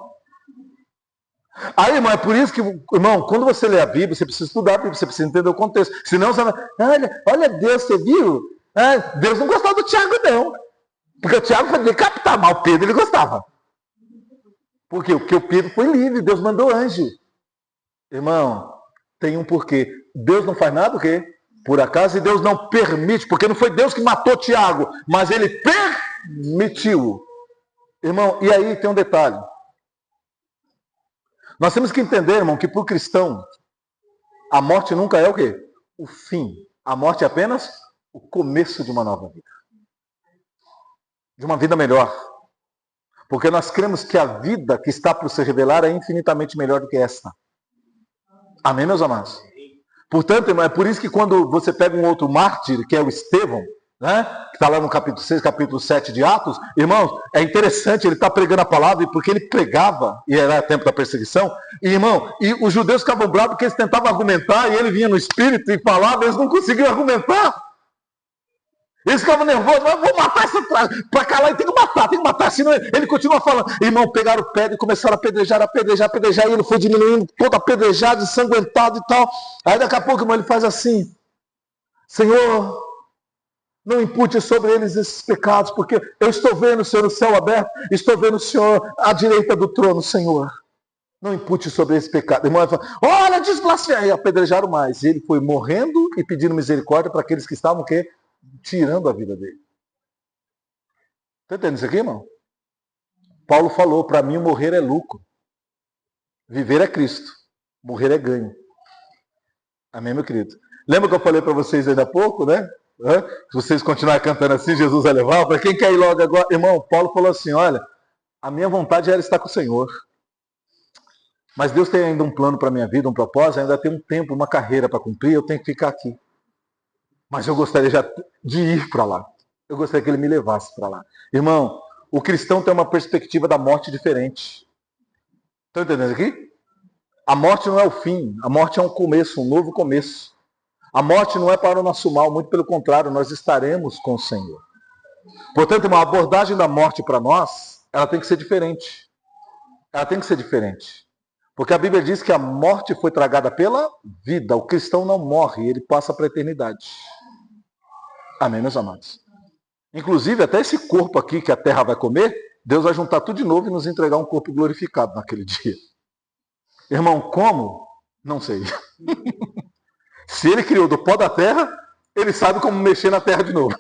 Aí, irmão, é por isso que, irmão, quando você lê a Bíblia, você precisa estudar a Bíblia, você precisa entender o contexto. Senão você vai, olha Deus, você viu? Deus não gostava do Tiago, não. Porque o Tiago foi decapitar, mas o Pedro ele gostava. Por quê? Porque o Pedro foi livre, Deus mandou anjo. Irmão, tem um porquê. Deus não faz nada o quê? Por acaso, e Deus não permite, porque não foi Deus que matou Tiago, mas ele permitiu. Irmão, e aí tem um detalhe. Nós temos que entender, irmão, que para o cristão, a morte nunca é o quê? O fim. A morte é apenas o começo de uma nova vida. De uma vida melhor. Porque nós cremos que a vida que está por se revelar é infinitamente melhor do que esta. Amém, meus amados? Portanto, irmão, é por isso que quando você pega um outro mártir, que é o Estevão, né, que está lá no capítulo 6, capítulo 7 de Atos, irmãos, é interessante, ele está pregando a palavra, porque ele pregava, e era tempo da perseguição, e, irmão, e os judeus ficavam bravos porque eles tentavam argumentar, e ele vinha no espírito e falava, eles não conseguiam argumentar. Eles ficavam nervosos, mas vou matar essa para calar, tem que matar, senão ele continua falando. Irmão, pegaram pedra e começaram a apedrejar, e ele foi diminuindo todo apedrejado, ensanguentado e tal. Aí daqui a pouco, irmão, ele faz assim: Senhor, não impute sobre eles esses pecados, porque eu estou vendo o Senhor no céu aberto, estou vendo o Senhor à direita do trono, Senhor. Não impute sobre esse pecado. Irmão, ele fala, olha, desblasfemia. E apedrejaram mais. E ele foi morrendo e pedindo misericórdia para aqueles que estavam o quê? Tirando a vida dele. Está entendendo isso aqui, irmão? Paulo falou, para mim morrer é lucro. Viver é Cristo. Morrer é ganho. Amém, meu querido? Lembra que eu falei para vocês ainda há pouco, né? Se vocês continuarem cantando assim, Jesus vai levar. Para quem quer ir logo agora, irmão, Paulo falou assim, olha, a minha vontade era estar com o Senhor. Mas Deus tem ainda um plano para a minha vida, um propósito, ainda tem um tempo, uma carreira para cumprir, eu tenho que ficar aqui. Mas eu gostaria já de ir para lá. Eu gostaria que ele me levasse para lá. Irmão, o cristão tem uma perspectiva da morte diferente. Estão entendendo aqui? A morte não é o fim. A morte é um começo, um novo começo. A morte não é para o nosso mal, muito pelo contrário, nós estaremos com o Senhor. Portanto, uma abordagem da morte para nós, ela tem que ser diferente. Ela tem que ser diferente. Porque a Bíblia diz que a morte foi tragada pela vida. O cristão não morre, ele passa para a eternidade. Amém, meus amados? Inclusive, até esse corpo aqui que a terra vai comer, Deus vai juntar tudo de novo e nos entregar um corpo glorificado naquele dia. Irmão, como? Não sei. Se ele criou do pó da terra, ele sabe como mexer na terra de novo.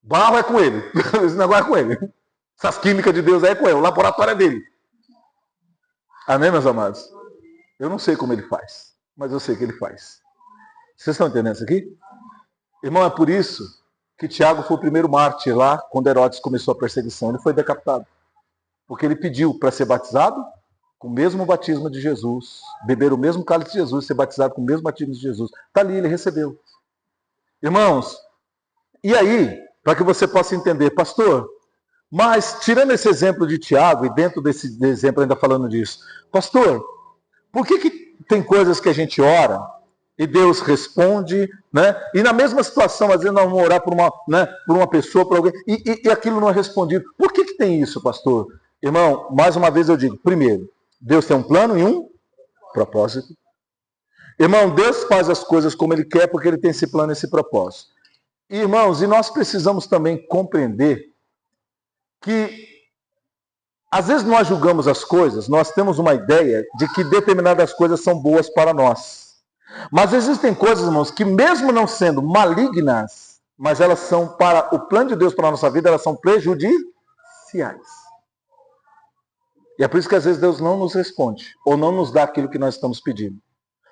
Barro é com ele. Esse negócio é com ele. Essas químicas de Deus é com ele. O laboratório é dele. Amém, meus amados? Eu não sei como ele faz, mas eu sei que ele faz. Vocês estão entendendo isso aqui? Irmão, é por isso que Tiago foi o primeiro mártir lá, quando Herodes começou a perseguição. Ele foi decapitado. Porque ele pediu para ser batizado com o mesmo batismo de Jesus, beber o mesmo cálice de Jesus, ser batizado com o mesmo batismo de Jesus. Está ali, ele recebeu. Irmãos, e aí, para que você possa entender, pastor, mas tirando esse exemplo de Tiago, e dentro desse exemplo ainda falando disso, pastor, por que tem coisas que a gente ora e Deus responde, né? E na mesma situação, às vezes nós vamos orar por uma pessoa, por alguém, e aquilo não é respondido. Por que tem isso, pastor? Irmão, mais uma vez eu digo, primeiro, Deus tem um plano e um propósito. Irmão, Deus faz as coisas como Ele quer, porque Ele tem esse plano e esse propósito. E, irmãos, e nós precisamos também compreender que, às vezes nós julgamos as coisas, nós temos uma ideia de que determinadas coisas são boas para nós. Mas existem coisas, irmãos, que mesmo não sendo malignas, mas elas são para o plano de Deus para a nossa vida, elas são prejudiciais. E é por isso que às vezes Deus não nos responde, ou não nos dá aquilo que nós estamos pedindo.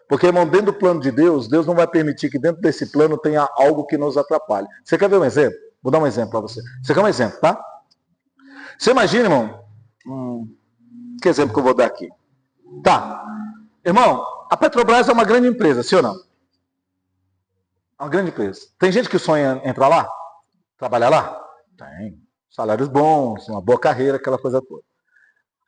Porque, irmão, dentro do plano de Deus, Deus não vai permitir que dentro desse plano tenha algo que nos atrapalhe. Você quer ver um exemplo? Vou dar um exemplo para você. Isso aqui é um exemplo, tá? Você imagina, irmão? Que exemplo que eu vou dar aqui? Tá. Irmão, a Petrobras é uma grande empresa, sim ou não? É uma grande empresa. Tem gente que sonha em entrar lá? Trabalhar lá? Tem. Salários bons, uma boa carreira, aquela coisa toda.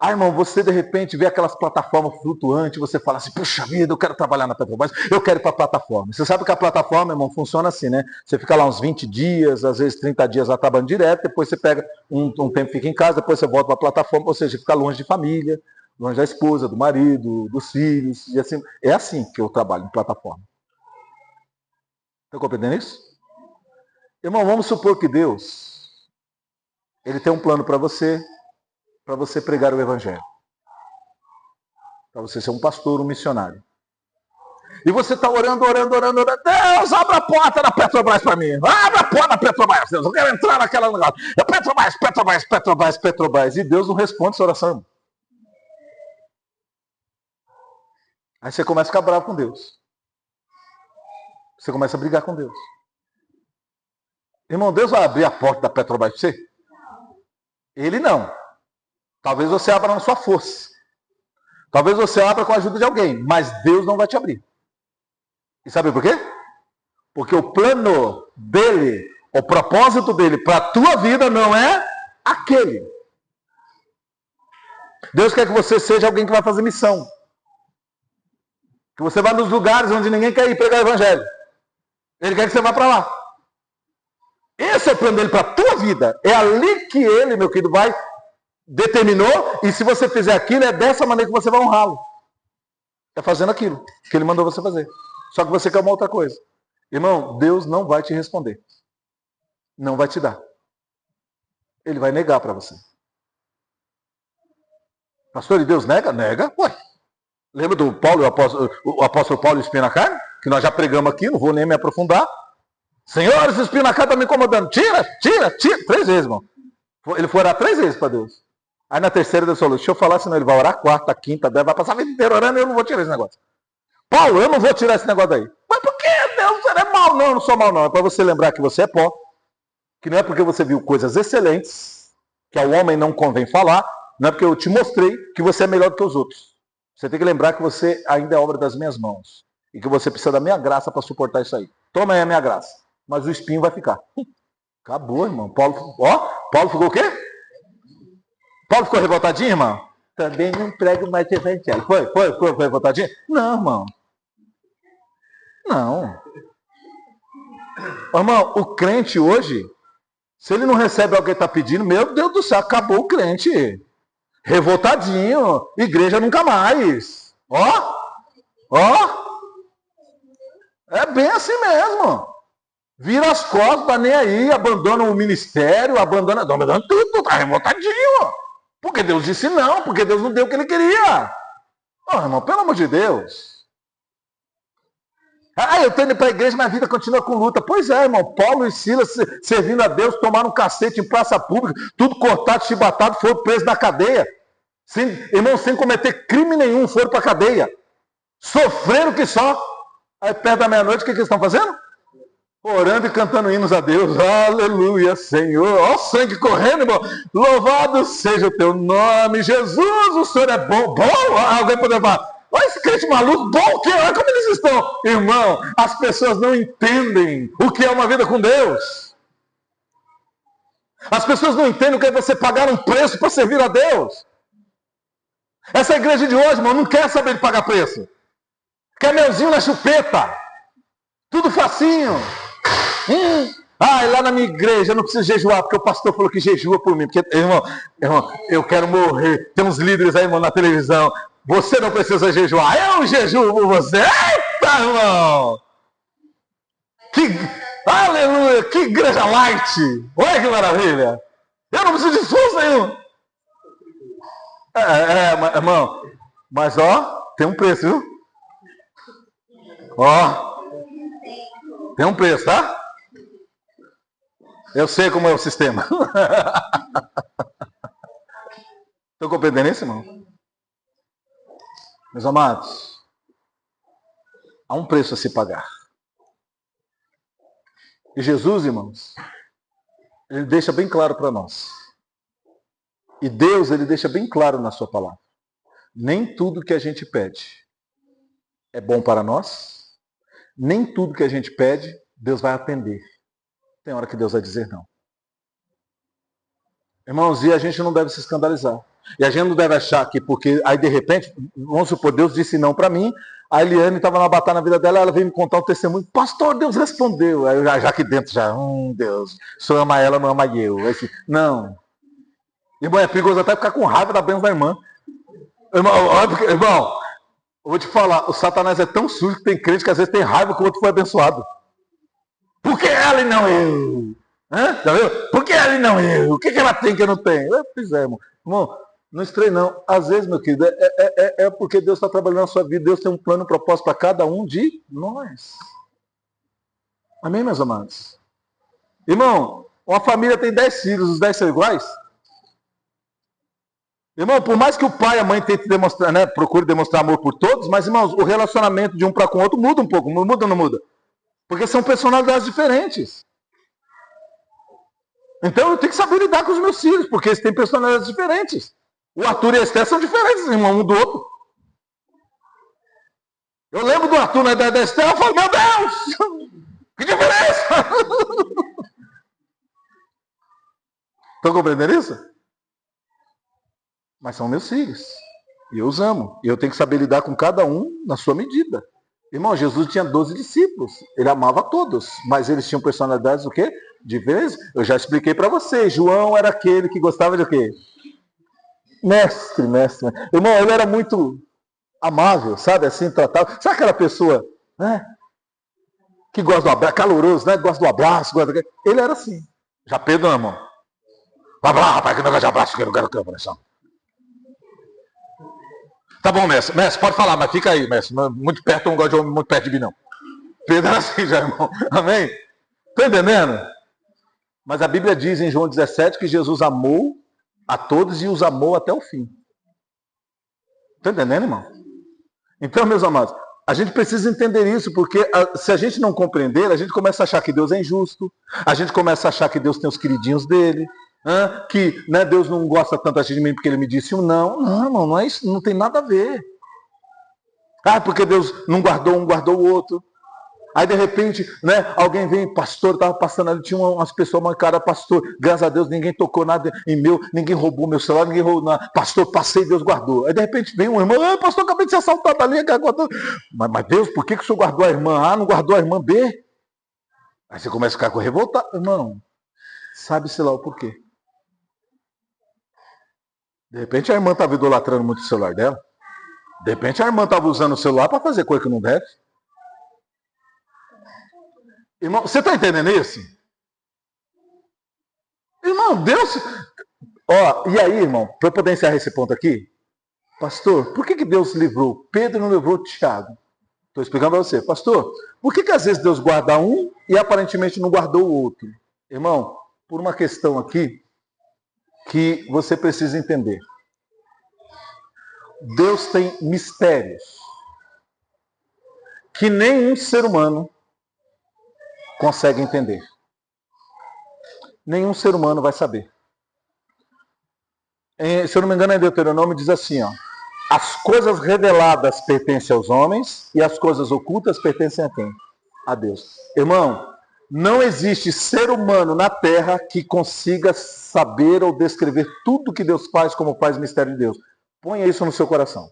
Ah, irmão, você de repente vê aquelas plataformas flutuantes, você fala assim, puxa vida, eu quero trabalhar na Petrobras, eu quero ir para a plataforma. Você sabe que a plataforma, irmão, funciona assim, né? Você fica lá uns 20 dias, às vezes 30 dias lá trabalhando direto, depois você pega um tempo, fica em casa, depois você volta para a plataforma, ou seja, fica longe de família, longe da esposa, do marido, dos filhos, e assim. É assim que eu trabalho em plataforma. Está compreendendo isso? Irmão, vamos supor que Deus, Ele tem um plano para você pregar o Evangelho. Para você ser um pastor, um missionário. E você está orando. Deus, abre a porta da Petrobras para mim. Abre a porta da Petrobras, Deus. Eu quero entrar naquela negócio. Petrobras. E Deus não responde essa oração. Aí você começa a ficar bravo com Deus. Você começa a brigar com Deus. Irmão, Deus vai abrir a porta da Petrobras para você? Ele não. Talvez você abra na sua força. Talvez você abra com a ajuda de alguém. Mas Deus não vai te abrir. E sabe por quê? Porque o plano dele, o propósito dele para a tua vida não é aquele. Deus quer que você seja alguém que vai fazer missão. Que você vá nos lugares onde ninguém quer ir pregar o Evangelho. Ele quer que você vá para lá. Esse é o plano dele para a tua vida. É ali que ele, meu querido, determinou. E se você fizer aquilo, é dessa maneira que você vai honrá-lo. É fazendo aquilo que ele mandou você fazer. Só que você quer uma outra coisa. Irmão, Deus não vai te responder. Não vai te dar. Ele vai negar para você. Pastor, e Deus nega? Nega. Ué. Lembra do Paulo, o apóstolo Paulo e o espinho na carne? Que nós já pregamos aqui, não vou nem me aprofundar. Senhor, esse espinho na carne está me incomodando. Tira. 3 vezes, irmão. Ele foi orar 3 vezes para Deus. Aí na terceira Deus falou, deixa eu falar, senão ele vai orar 4ª, 5ª, 10ª, vai passar a vida inteira orando e eu não vou tirar esse negócio. Paulo, eu não vou tirar esse negócio daí. Mas por que, Deus? Você é mal? Não, eu não sou mal não. É para você lembrar que você é pó. Que não é porque você viu coisas excelentes, que ao homem não convém falar, não é porque eu te mostrei que você é melhor do que os outros. Você tem que lembrar que você ainda é obra das minhas mãos. E que você precisa da minha graça para suportar isso aí. Toma aí a minha graça. Mas o espinho vai ficar. Acabou, irmão. Paulo ficou o quê? Paulo ficou revoltadinho, irmão? Também não prego mais evangelho. Foi revoltadinho? Não, irmão. Não. Irmão, o crente hoje, se ele não recebe alguém que está pedindo, meu Deus do céu, acabou o crente. Revoltadinho. Igreja nunca mais. É bem assim mesmo. Vira as costas, tá nem aí, abandona o ministério, abandona tudo, tá revoltadinho. Porque Deus disse não, porque Deus não deu o que ele queria. Irmão, pelo amor de Deus. Eu tô indo para a igreja, mas a vida continua com luta. Pois é, irmão, Paulo e Silas servindo a Deus, tomaram um cacete em praça pública, tudo cortado, chibatado, foram presos na cadeia. Sem cometer crime nenhum, foram para a cadeia. Sofreram que só. Aí perto da meia-noite, o que eles estão fazendo? Orando e cantando hinos a Deus. Aleluia, Senhor. Ó o sangue correndo, irmão. Louvado seja o teu nome, Jesus. O Senhor é bom. Bom? Alguém poderia falar, olha esse crente maluco. Bom o quê? Olha como eles estão. Irmão, as pessoas não entendem o que é uma vida com Deus. As pessoas não entendem o que é você pagar um preço para servir a Deus. Essa igreja de hoje, irmão, não quer saber de pagar preço. Quer melzinho na chupeta. Tudo facinho. Lá na minha igreja eu não preciso jejuar, porque o pastor falou que jejua por mim. Porque, irmão, eu quero morrer. Tem uns líderes aí, irmão, na televisão. Você não precisa jejuar. Eu jejuo por você. Eita, irmão! Aleluia! Que igreja light! Olha que maravilha! Eu não preciso de esforço nenhum. Irmão. Mas, tem um preço, viu? Tem um preço, tá? Eu sei como é o sistema. Estão compreendendo isso, irmão? Meus amados, há um preço a se pagar. E Jesus, irmãos, ele deixa bem claro para nós. E Deus, ele deixa bem claro na sua palavra. Nem tudo que a gente pede é bom para nós. Nem tudo que a gente pede, Deus vai atender. Tem hora que Deus vai dizer não. Irmãos, e a gente não deve se escandalizar. E a gente não deve achar que porque, aí de repente, vamos supor, Deus disse não para mim, a Eliane estava na batalha na vida dela, ela veio me contar um testemunho, pastor, Deus respondeu. Aí eu já aqui dentro já, Deus, o senhor ama ela, não ama eu. Aí, assim, não. Irmão, é perigoso até ficar com raiva da bênção da irmã. Irmão, eu vou te falar, o Satanás é tão sujo que tem crente que às vezes tem raiva que o outro foi abençoado. Por que ela e não eu? Já viu? Por que ela e não eu? O que ela tem que eu não tenho? Pois é, irmão. Irmão, não estranhe não. Às vezes, meu querido, é porque Deus está trabalhando na sua vida. Deus tem um plano, um propósito para cada um de nós. Amém, meus amados? Irmão, uma família tem 10 filhos, os 10 são iguais? Irmão, por mais que o pai e a mãe tentem demonstrar, né, procure demonstrar amor por todos, mas, irmãos, o relacionamento de um para com o outro muda um pouco. Muda ou não muda? Porque são personalidades diferentes. Então eu tenho que saber lidar com os meus filhos, porque eles têm personalidades diferentes. O Arthur e a Esther são diferentes, irmão, um do outro. Eu lembro do Arthur na idade da Esther, eu falo, meu Deus, que diferença! Estão compreendendo isso? Mas são meus filhos. E eu os amo. E eu tenho que saber lidar com cada um na sua medida. Irmão, Jesus tinha 12 discípulos. Ele amava todos. Mas eles tinham personalidades o quê? Diferentes. Eu já expliquei para vocês. João era aquele que gostava de o quê? Mestre. Irmão, ele era muito amável, sabe? Assim, tratava. Sabe aquela pessoa, né? Que gosta do abraço, caloroso, né? Gosta do abraço, Ele era assim. Já Pedro, não, irmão. Vai lá, rapaz, que negócio de abraço, que eu não quero que eu pressão. Tá bom, mestre. Mestre, pode falar, mas fica aí, mestre. Muito perto, eu não gosto de homem muito perto de mim, não. Pedro era assim já, irmão. Amém? Tá entendendo? Mas a Bíblia diz em João 17 que Jesus amou a todos e os amou até o fim. Tá entendendo, irmão? Então, meus amados, a gente precisa entender isso, porque se a gente não compreender, a gente começa a achar que Deus é injusto, a gente começa a achar que Deus tem os queridinhos dele, que, né, Deus não gosta tanto assim de mim porque ele me disse um não. Não, irmão, não é isso, não tem nada a ver. Porque Deus não guardou um, guardou o outro. Aí de repente, né, alguém vem, pastor, estava passando ali, tinha umas pessoas mancadas, pastor, graças a Deus ninguém tocou nada em meu, ninguém roubou meu celular, ninguém roubou nada, pastor, passei, Deus guardou. Aí de repente vem um irmão, pastor, acabei de ser assaltado ali, mas Deus, por que o senhor guardou a irmã A, não guardou a irmã B? Aí você começa a ficar revoltado, irmão, sabe-se lá o porquê. De repente a irmã estava idolatrando muito o celular dela, de repente a irmã estava usando o celular para fazer coisa que não deve. Irmão, você está entendendo isso? Irmão, Deus... e aí, irmão, para eu poder encerrar esse ponto aqui, pastor, por que Deus livrou Pedro e não livrou Tiago? Estou explicando para você. Pastor, por que às vezes Deus guarda um e aparentemente não guardou o outro? Irmão, por uma questão aqui que você precisa entender. Deus tem mistérios que nenhum ser humano consegue entender. Nenhum ser humano vai saber. Se eu não me engano, em Deuteronômio diz assim, as coisas reveladas pertencem aos homens e as coisas ocultas pertencem a quem? A Deus. Irmão, não existe ser humano na terra que consiga saber ou descrever tudo que Deus faz como faz o mistério de Deus. Ponha isso no seu coração.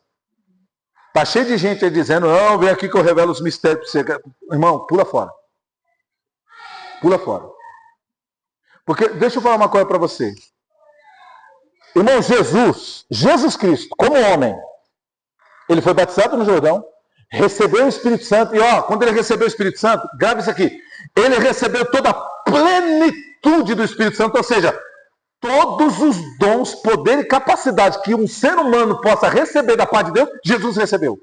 Tá cheio de gente aí dizendo, não, vem aqui que eu revelo os mistérios para você. Irmão, pula fora. Pula fora. Porque, deixa eu falar uma coisa para você. Irmão, Jesus Cristo, como homem, ele foi batizado no Jordão, recebeu o Espírito Santo, e quando ele recebeu o Espírito Santo, grave isso aqui, ele recebeu toda a plenitude do Espírito Santo, ou seja, todos os dons, poder e capacidade que um ser humano possa receber da parte de Deus, Jesus recebeu.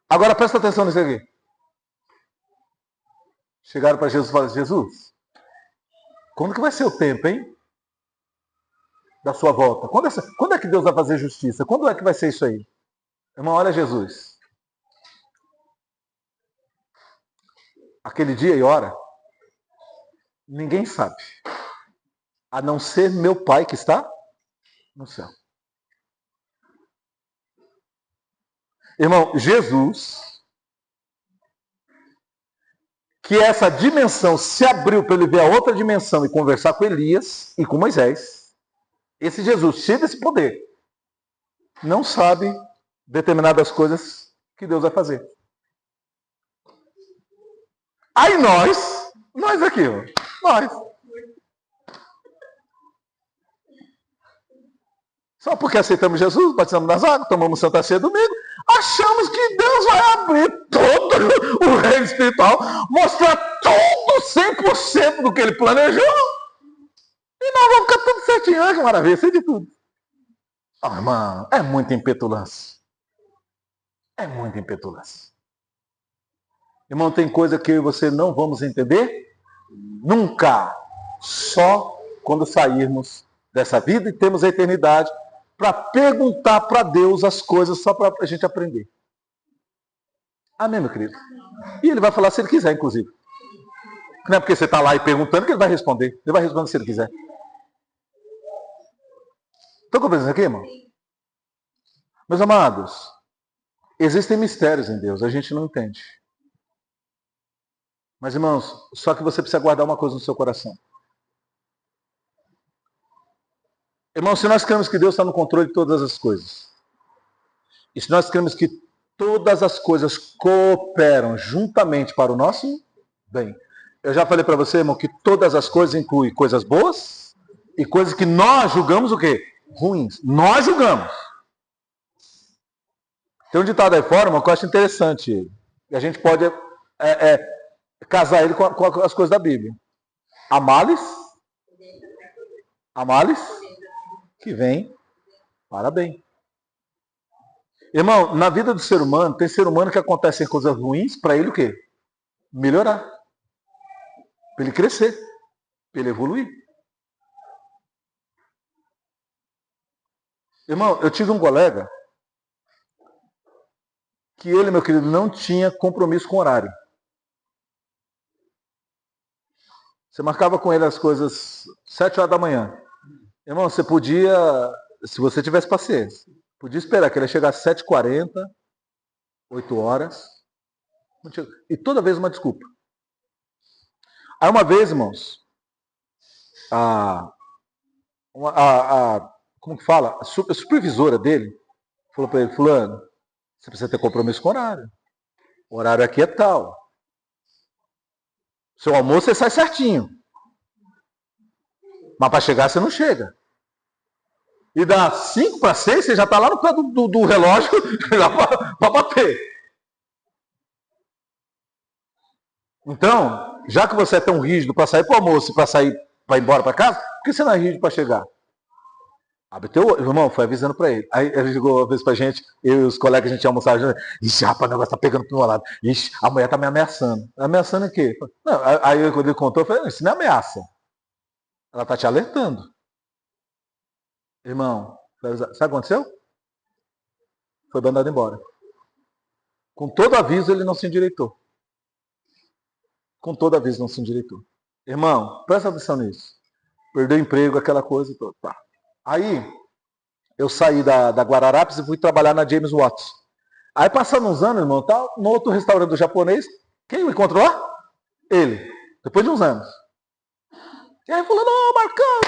Agora presta atenção nisso aqui. Chegaram para Jesus e falaram, Jesus, quando que vai ser o tempo, hein? Da sua volta. Quando é que Deus vai fazer justiça? Quando é que vai ser isso aí? Irmão, olha Jesus. Aquele dia e hora, ninguém sabe. a não ser meu Pai que está no céu. Irmão, Jesus, que essa dimensão se abriu para ele ver a outra dimensão e conversar com Elias e com Moisés, esse Jesus, cheio desse poder, não sabe determinadas coisas que Deus vai fazer. Aí nós aqui, ó, nós. Só porque aceitamos Jesus, batizamos nas águas, tomamos Santa Ceia domingo, achamos que Deus vai abrir todo o reino espiritual, mostrar todo 100% do que ele planejou, e nós vamos ficar tudo certinho, que maravilha, sei de tudo. Oh, irmão, é muita impetulância. É muita impetulância. Irmão, tem coisa que eu e você não vamos entender nunca. Só quando sairmos dessa vida e temos a eternidade para perguntar para Deus as coisas só para a gente aprender. Amém, meu querido? E ele vai falar se ele quiser, inclusive. Não é porque você está lá e perguntando que ele vai responder. Ele vai responder se ele quiser. Estão compreendendo aqui, irmão? Meus amados, existem mistérios em Deus, a gente não entende. Mas, irmãos, só que você precisa guardar uma coisa no seu coração. Irmão, se nós cremos que Deus está no controle de todas as coisas, e se nós cremos que todas as coisas cooperam juntamente para o nosso bem, eu já falei para você, irmão, que todas as coisas incluem coisas boas e coisas que nós julgamos o quê? Ruins. Nós julgamos. Tem um ditado aí fora, irmão, que eu acho interessante. E a gente pode casar ele com as coisas da Bíblia. Há males que vem para bem. Irmão, na vida do ser humano, tem ser humano que acontecem coisas ruins para ele o quê? Melhorar. Para ele crescer. Para ele evoluir. Irmão, eu tive um colega que ele, meu querido, não tinha compromisso com horário. Você marcava com ele as coisas 7 horas da manhã. Irmão, você podia, se você tivesse paciência, podia esperar que ele chegasse às 7h40, 8 horas. E toda vez uma desculpa. Aí uma vez, irmãos, como que fala? A supervisora dele falou para ele, fulano, você precisa ter compromisso com o horário. O horário aqui é tal. Seu almoço você sai certinho. Mas para chegar você não chega. E dá 5 para 6, você já está lá no canto do relógio para bater. Então, já que você é tão rígido para sair para o almoço e para ir embora para casa, por que você não é rígido para chegar? Abre teu olho, irmão, foi avisando para ele. Aí ele chegou uma vez pra gente, eu e os colegas, a gente ia almoçar junto. Ixi, rapaz, o negócio tá pegando pro meu lado. Ixi, a mulher tá me ameaçando. Ameaçando o quê? Não, aí quando ele contou, eu falei, isso não é ameaça. Ela tá te alertando. Irmão, sabe o que aconteceu? Foi mandado embora. Com todo aviso, ele não se endireitou. Com todo aviso, não se endireitou. Irmão, presta atenção nisso. Perdeu o emprego, aquela coisa toda. Tá. Aí, eu saí da Guararapes e fui trabalhar na James Watts. Aí, passando uns anos, irmão, tá, no outro restaurante do japonês, quem me encontrou lá? Ele. Depois de uns anos. E aí falou, não, Marcão,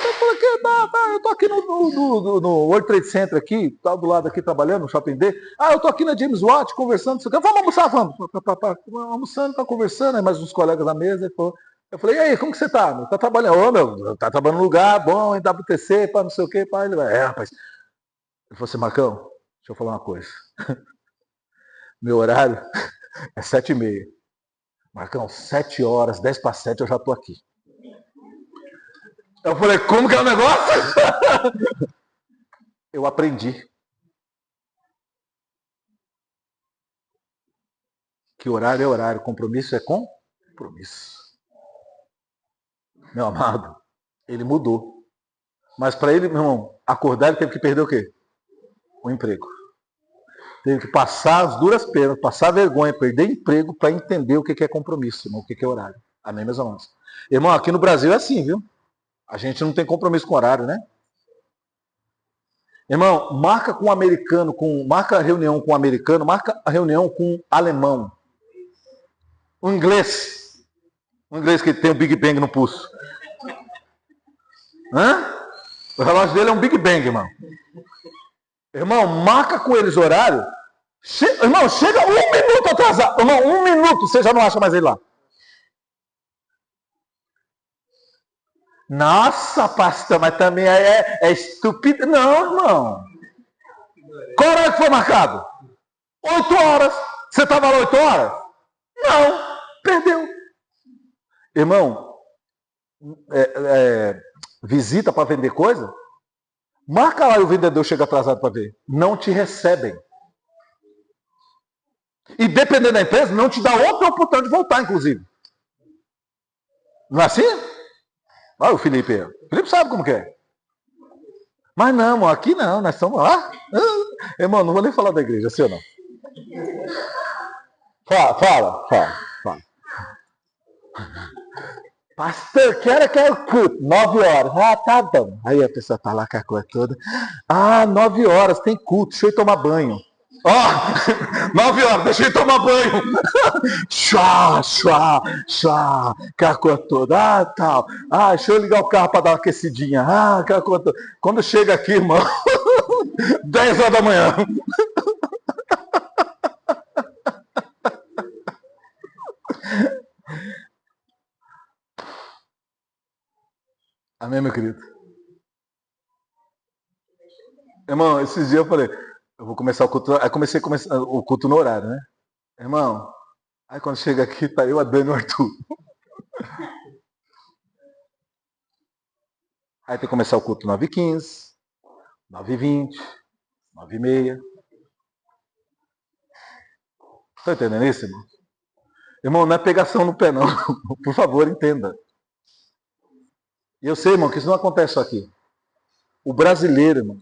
eu tô aqui no World Trade Center aqui, tá do lado aqui trabalhando, no Shopping D. Eu tô aqui na James Watt, conversando, vamos almoçar, vamos. Almoçando, tá conversando, aí mais uns colegas na mesa, ele falou, eu falei, e aí, como que você tá? Meu? Tá trabalhando? Ô, meu, tá trabalhando num lugar bom, em WTC, pá, não sei o quê, pá. Ele vai, rapaz. Ele falou assim, Marcão, deixa eu falar uma coisa. Meu horário é 7h30. Marcão, 7 horas, 10 para 7 eu já tô aqui. Eu falei, como que é o negócio? Eu aprendi. Que horário é horário, compromisso é compromisso. Meu amado, ele mudou. Mas para ele, meu irmão, acordar, ele teve que perder o quê? O emprego. Teve que passar as duras penas, passar vergonha, perder emprego para entender o que é compromisso, irmão, o que é horário. Amém, meus amados? Irmão, aqui no Brasil é assim, viu? A gente não tem compromisso com horário, né? Irmão, marca com o americano, marca a reunião com o americano, marca a reunião com o alemão. O inglês que tem o Big Bang no pulso. Hã? O relógio dele é um Big Bang, irmão. Irmão, marca com eles o horário. Irmão, chega 1 minuto atrasado. Irmão, 1 minuto, você já não acha mais ele lá. Nossa, pastor, mas também é estúpido. Não, irmão. Qual horário que foi marcado? 8 horas. Você estava lá 8 horas? Não, perdeu. Irmão, visita para vender coisa? Marca lá e o vendedor chega atrasado para ver. Não te recebem. E dependendo da empresa, não te dá outra oportunidade de voltar, inclusive. Não é assim? Olha o Felipe aí. O Felipe sabe como que é. Mas não, irmão, aqui não, nós estamos lá. Irmão, não vou nem falar da igreja, assim ou não? Fala. Pastor, que hora que é o culto? 9 horas. Ah, tá bom. Aí a pessoa tá lá com a coisa toda. 9 horas, tem culto, deixa eu ir tomar banho. 9 horas, deixa eu ir tomar banho. Chá, com a coisa toda. Tal. Deixa eu ligar o carro para dar uma aquecidinha. Aquela coisa toda. Quando chega aqui, irmão, 10 horas da manhã. Amém, meu querido? Irmão, esses dias eu falei, eu vou começar o culto. Aí comecei o culto no horário, né? Irmão, aí quando chega aqui, tá eu, a Dani e o Arthur. Aí tem que começar o culto 9h15, 9h20, 9h30. Tá entendendo isso, irmão? Irmão, não é pegação no pé, não. Por favor, entenda. E eu sei, irmão, que isso não acontece só aqui. O brasileiro, irmão,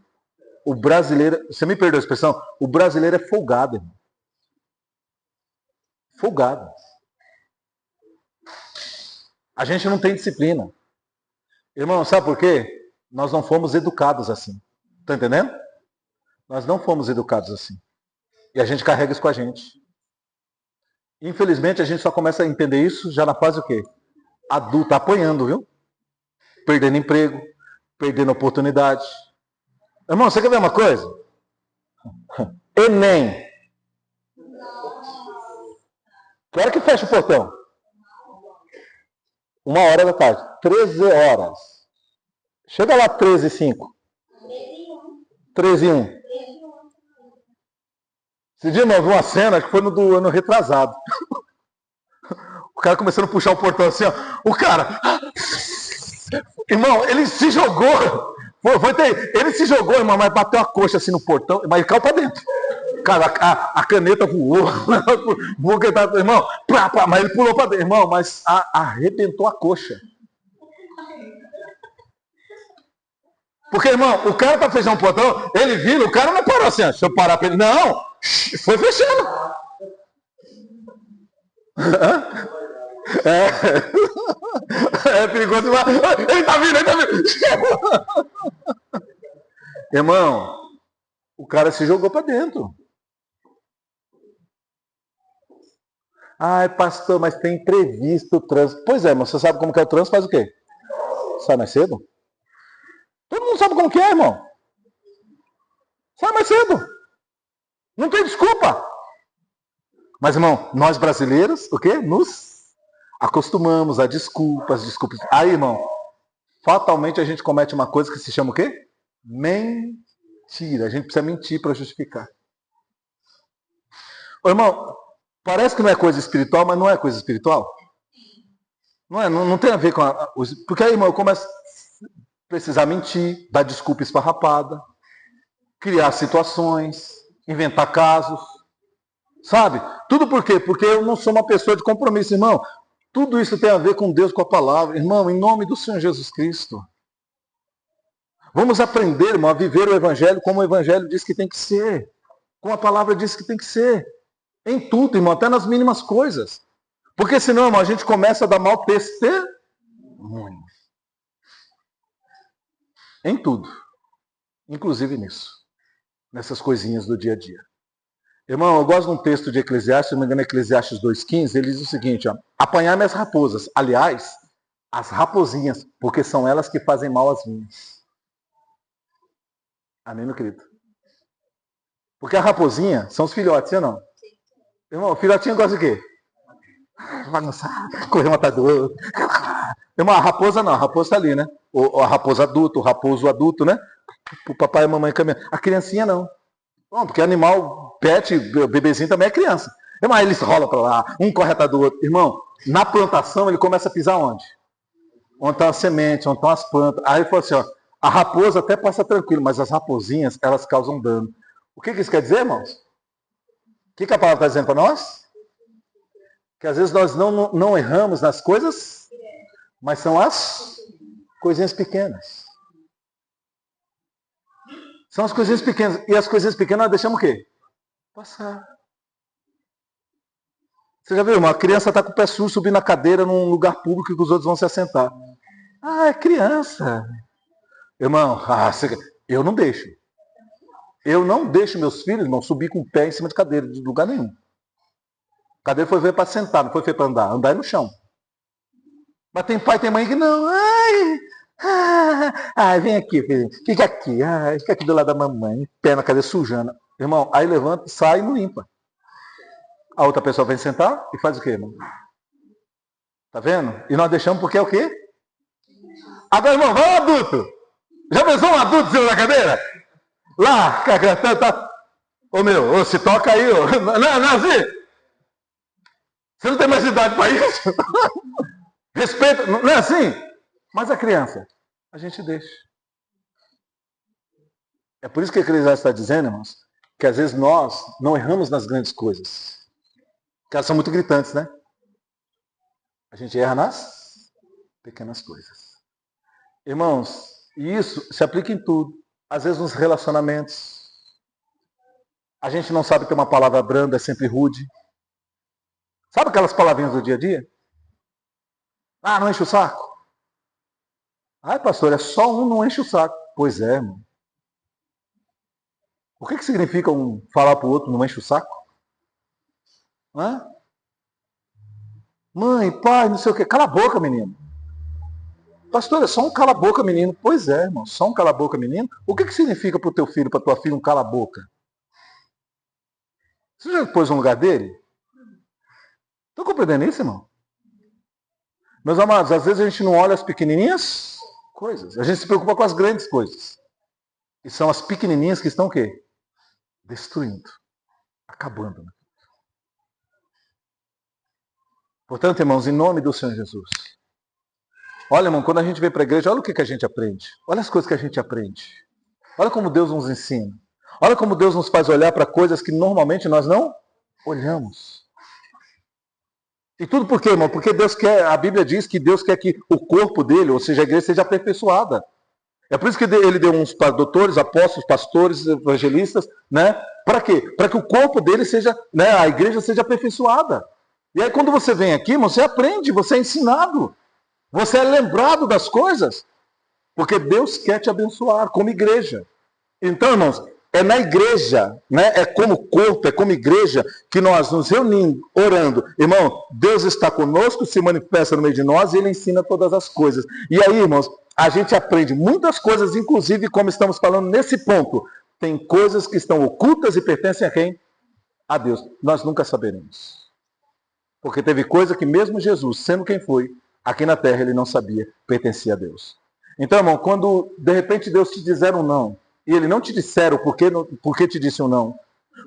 você me perdoa a expressão, o brasileiro é folgado, irmão. Folgado. A gente não tem disciplina. Irmão, sabe por quê? Nós não fomos educados assim. Tá entendendo? Nós não fomos educados assim. E a gente carrega isso com a gente. Infelizmente, a gente só começa a entender isso já na fase o quê? Adulta, apanhando, viu? Perdendo emprego, perdendo oportunidade. Irmão, você quer ver uma coisa? Enem. Que hora que fecha o portão? 1h da tarde. 13 horas. Chega lá 13h05. 13h01. Esse dia, irmão, eu vi uma cena, acho que foi no do ano retrasado. O cara começando a puxar o portão assim, ó. O cara... Irmão, ele se jogou. Ele se jogou, irmão, mas bateu a coxa assim no portão, mas ele caiu pra dentro. Cara, a caneta voou. Irmão, mas ele pulou pra dentro. Irmão, mas arrebentou a coxa. Porque, irmão, o cara tá fechando o portão, ele vira, o cara não parou assim, ó, deixa eu parar pra ele. Não, foi fechando. É perigoso. Ele tá vindo. Irmão, o cara se jogou pra dentro. Ai, pastor, mas tem imprevisto o trânsito. Pois é, mas você sabe como que é o trânsito, faz o quê? Sai mais cedo? Todo mundo sabe como que é, irmão. Sai mais cedo. Não tem desculpa. Mas, irmão, nós brasileiros, o quê? Nos acostumamos a desculpas. Aí, irmão, fatalmente a gente comete uma coisa que se chama o quê? Mentira. A gente precisa mentir para justificar. Ô, irmão, parece que não é coisa espiritual, mas não é coisa espiritual. Não tem a ver com porque aí, irmão, eu começo a precisar mentir, dar desculpa esfarrapada, criar situações, inventar casos. Sabe? Tudo por quê? Porque eu não sou uma pessoa de compromisso, irmão. Tudo isso tem a ver com Deus, com a palavra. Irmão, em nome do Senhor Jesus Cristo. Vamos aprender, irmão, a viver o Evangelho como o Evangelho diz que tem que ser. Como a palavra diz que tem que ser. Em tudo, irmão, até nas mínimas coisas. Porque senão, irmão, a gente começa a dar mau testemunho. Em tudo. Inclusive nisso. Nessas coisinhas do dia a dia. Irmão, eu gosto de um texto de Eclesiastes, se não me engano, Eclesiastes 2,15, ele diz o seguinte, ó, apanhai-me as raposas, aliás, as raposinhas, porque são elas que fazem mal às minhas. Amém, meu querido? Porque a raposinha são os filhotes, ou não? Irmão, o filhotinho gosta de quê? Bagunçar, correr um atrás do outro. Irmão, a raposa não, a raposa está ali, né? A raposa adulto, o raposo adulto, né? O papai e a mamãe caminhando. A criancinha não. Bom, porque animal, pet, bebezinho também é criança. Irmão, aí eles rolam para lá, um corre atrás do outro. Irmão, na plantação ele começa a pisar onde? Onde estão as sementes, onde estão as plantas. Aí ele falou assim, ó, a raposa até passa tranquilo, mas as raposinhas, elas causam dano. O que isso quer dizer, irmãos? O que a palavra está dizendo para nós? Que às vezes nós não erramos nas coisas, mas são as coisinhas pequenas. São as coisinhas pequenas. E as coisinhas pequenas nós deixamos o quê? Passar. Você já viu, irmão? A criança está com o pé sujo subindo na cadeira num lugar público que os outros vão se assentar. Ah, é criança. Irmão, eu não deixo. Eu não deixo meus filhos, irmão, subir com o pé em cima de cadeira, de lugar nenhum. A cadeira foi feita para sentar, não foi feita para andar. Andar é no chão. Mas tem pai e tem mãe que não. Ai, vem aqui, filho. Fica aqui. Fica aqui do lado da mamãe. Pé na cadeira sujando. Irmão, aí levanta, sai e não limpa. A outra pessoa vem sentar e faz o quê, irmão? Tá vendo? E nós deixamos porque é o quê? Agora, irmão, vai um adulto. Já pensou um adulto em cima da cadeira? Lá, tá. Ô meu, se toca aí, ô. Não, assim. Você não tem mais idade para isso? Respeita, não é assim? Mas a criança, a gente deixa. É por isso que a Eclesiastes está dizendo, irmãos, que às vezes nós não erramos nas grandes coisas. Porque elas são muito gritantes, né? A gente erra nas pequenas coisas. Irmãos, e isso se aplica em tudo. Às vezes nos relacionamentos. A gente não sabe ter uma palavra branda, é sempre rude. Sabe aquelas palavrinhas do dia a dia? Ah, não enche o saco. Ai, pastor, é só um não enche o saco. Pois é, irmão. O que significa um falar para o outro não enche o saco? Hã? Mãe, pai, não sei o quê. Cala a boca, menino. Pastor, é só um cala a boca, menino. Pois é, irmão. Só um cala a boca, menino. O que significa para o teu filho, para tua filha, um cala a boca? Você já pôs no lugar dele? Estão compreendendo isso, irmão? Meus amados, às vezes a gente não olha as pequenininhas coisas. A gente se preocupa com as grandes coisas. E são as pequenininhas que estão o quê? Destruindo. Acabando. Portanto, irmãos, em nome do Senhor Jesus. Olha, irmão, quando a gente vem para a igreja, olha o que a gente aprende. Olha as coisas que a gente aprende. Olha como Deus nos ensina. Olha como Deus nos faz olhar para coisas que normalmente nós não olhamos. E tudo por quê, irmão? Porque Deus quer, a Bíblia diz que Deus quer que o corpo dele, ou seja, a igreja, seja aperfeiçoada. É por isso que ele deu uns para doutores, apóstolos, pastores, evangelistas, né? Para quê? Para que o corpo dele seja, né, a igreja seja aperfeiçoada. E aí quando você vem aqui, irmão, você aprende, você é ensinado. Você é lembrado das coisas. Porque Deus quer te abençoar como igreja. Então, irmãos, é na igreja, né? É como corpo, é como igreja que nós nos reunimos, orando. Irmão, Deus está conosco, se manifesta no meio de nós e Ele ensina todas as coisas. E aí, irmãos, a gente aprende muitas coisas, inclusive, como estamos falando nesse ponto. Tem coisas que estão ocultas e pertencem a quem? A Deus. Nós nunca saberemos. Porque teve coisa que mesmo Jesus, sendo quem foi, aqui na terra ele não sabia, pertencia a Deus. Então, irmão, quando de repente Deus te disser um não, e ele não te disser o porquê te disse um não.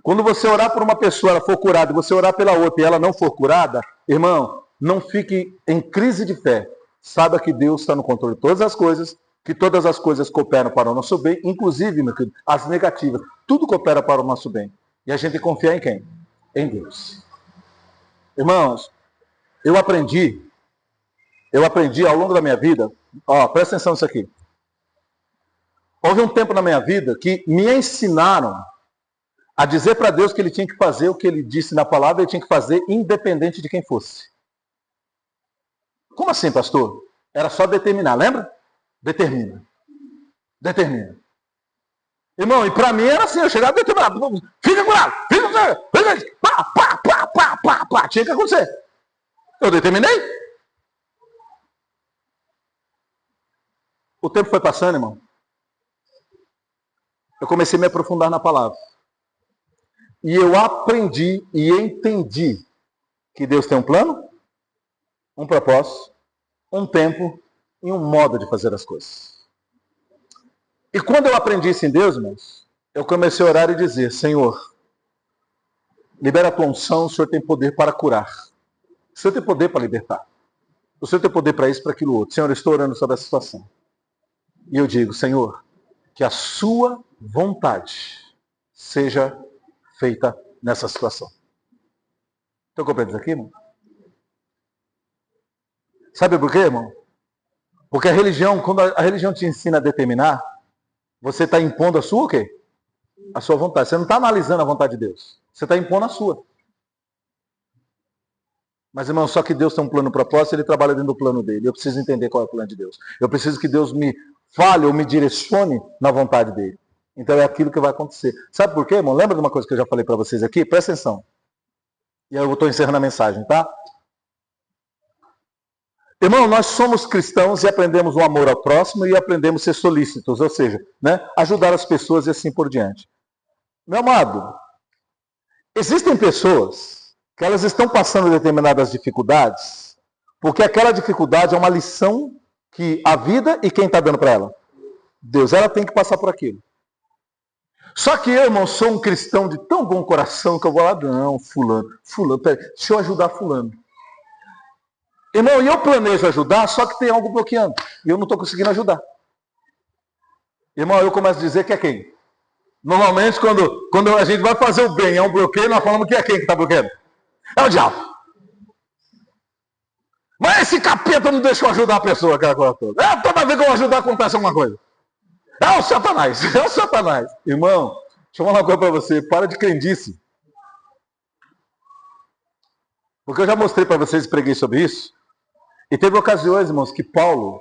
Quando você orar por uma pessoa, ela for curada, e você orar pela outra e ela não for curada, irmão, não fique em crise de fé. Saiba que Deus está no controle de todas as coisas, que todas as coisas cooperam para o nosso bem, inclusive, meu querido, as negativas. Tudo coopera para o nosso bem. E a gente confia em quem? Em Deus. Irmãos, eu aprendi ao longo da minha vida, presta atenção nisso aqui. Houve um tempo na minha vida que me ensinaram a dizer para Deus que Ele tinha que fazer o que Ele disse na palavra, Ele tinha que fazer independente de quem fosse. Como assim, pastor? Era só determinar, lembra? Determina. Determina. Irmão, e para mim era assim, eu chegava determinado. Fica curado, fica curado, pá, pá, pá, pá, pá, pá. Tinha que acontecer. Eu determinei. O tempo foi passando, irmão. Eu comecei a me aprofundar na palavra. E eu aprendi e entendi que Deus tem um plano, um propósito, um tempo e um modo de fazer as coisas. E quando eu aprendi isso em Deus, irmãos, eu comecei a orar e dizer: Senhor, libera a tua unção, o Senhor tem poder para curar. O Senhor tem poder para libertar. O Senhor tem poder para isso, para aquilo outro. Senhor, eu estou orando sobre essa situação. E eu digo: Senhor, que a sua vontade seja feita nessa situação. Estão compreendendo aqui, irmão? Sabe por quê, irmão? Porque a religião, quando a religião te ensina a determinar, você está impondo a sua o quê? A sua vontade. Você não está analisando a vontade de Deus. Você está impondo a sua. Mas, irmão, só que Deus tem um plano propósito, Ele trabalha dentro do plano dele. Eu preciso entender qual é o plano de Deus. Eu preciso que Deus me fale ou me direcione na vontade dele. Então é aquilo que vai acontecer. Sabe por quê, irmão? Lembra de uma coisa que eu já falei para vocês aqui? Presta atenção. E aí eu estou encerrando a mensagem, tá? Irmão, nós somos cristãos e aprendemos o amor ao próximo e aprendemos a ser solícitos, ou seja, né, ajudar as pessoas e assim por diante. Meu amado, existem pessoas que elas estão passando determinadas dificuldades porque aquela dificuldade é uma lição que a vida e quem está dando para ela? Deus. Ela tem que passar por aquilo. Só que eu, irmão, sou um cristão de tão bom coração que eu vou lá, não, fulano, peraí, deixa eu ajudar fulano. Irmão, e eu planejo ajudar, só que tem algo bloqueando. E eu não estou conseguindo ajudar. Irmão, eu começo a dizer que é quem? Normalmente, quando a gente vai fazer o bem, é um bloqueio, nós falamos que é quem que está bloqueando? É o diabo. Mas esse capeta não deixa eu ajudar a pessoa, aquela coisa toda. Toda vez que eu vou ajudar, acontece alguma coisa. É o Satanás, é o Satanás. Irmão, deixa eu falar uma coisa para você, para de crendice. Porque eu já mostrei para vocês e preguei sobre isso. E teve ocasiões, irmãos, que Paulo,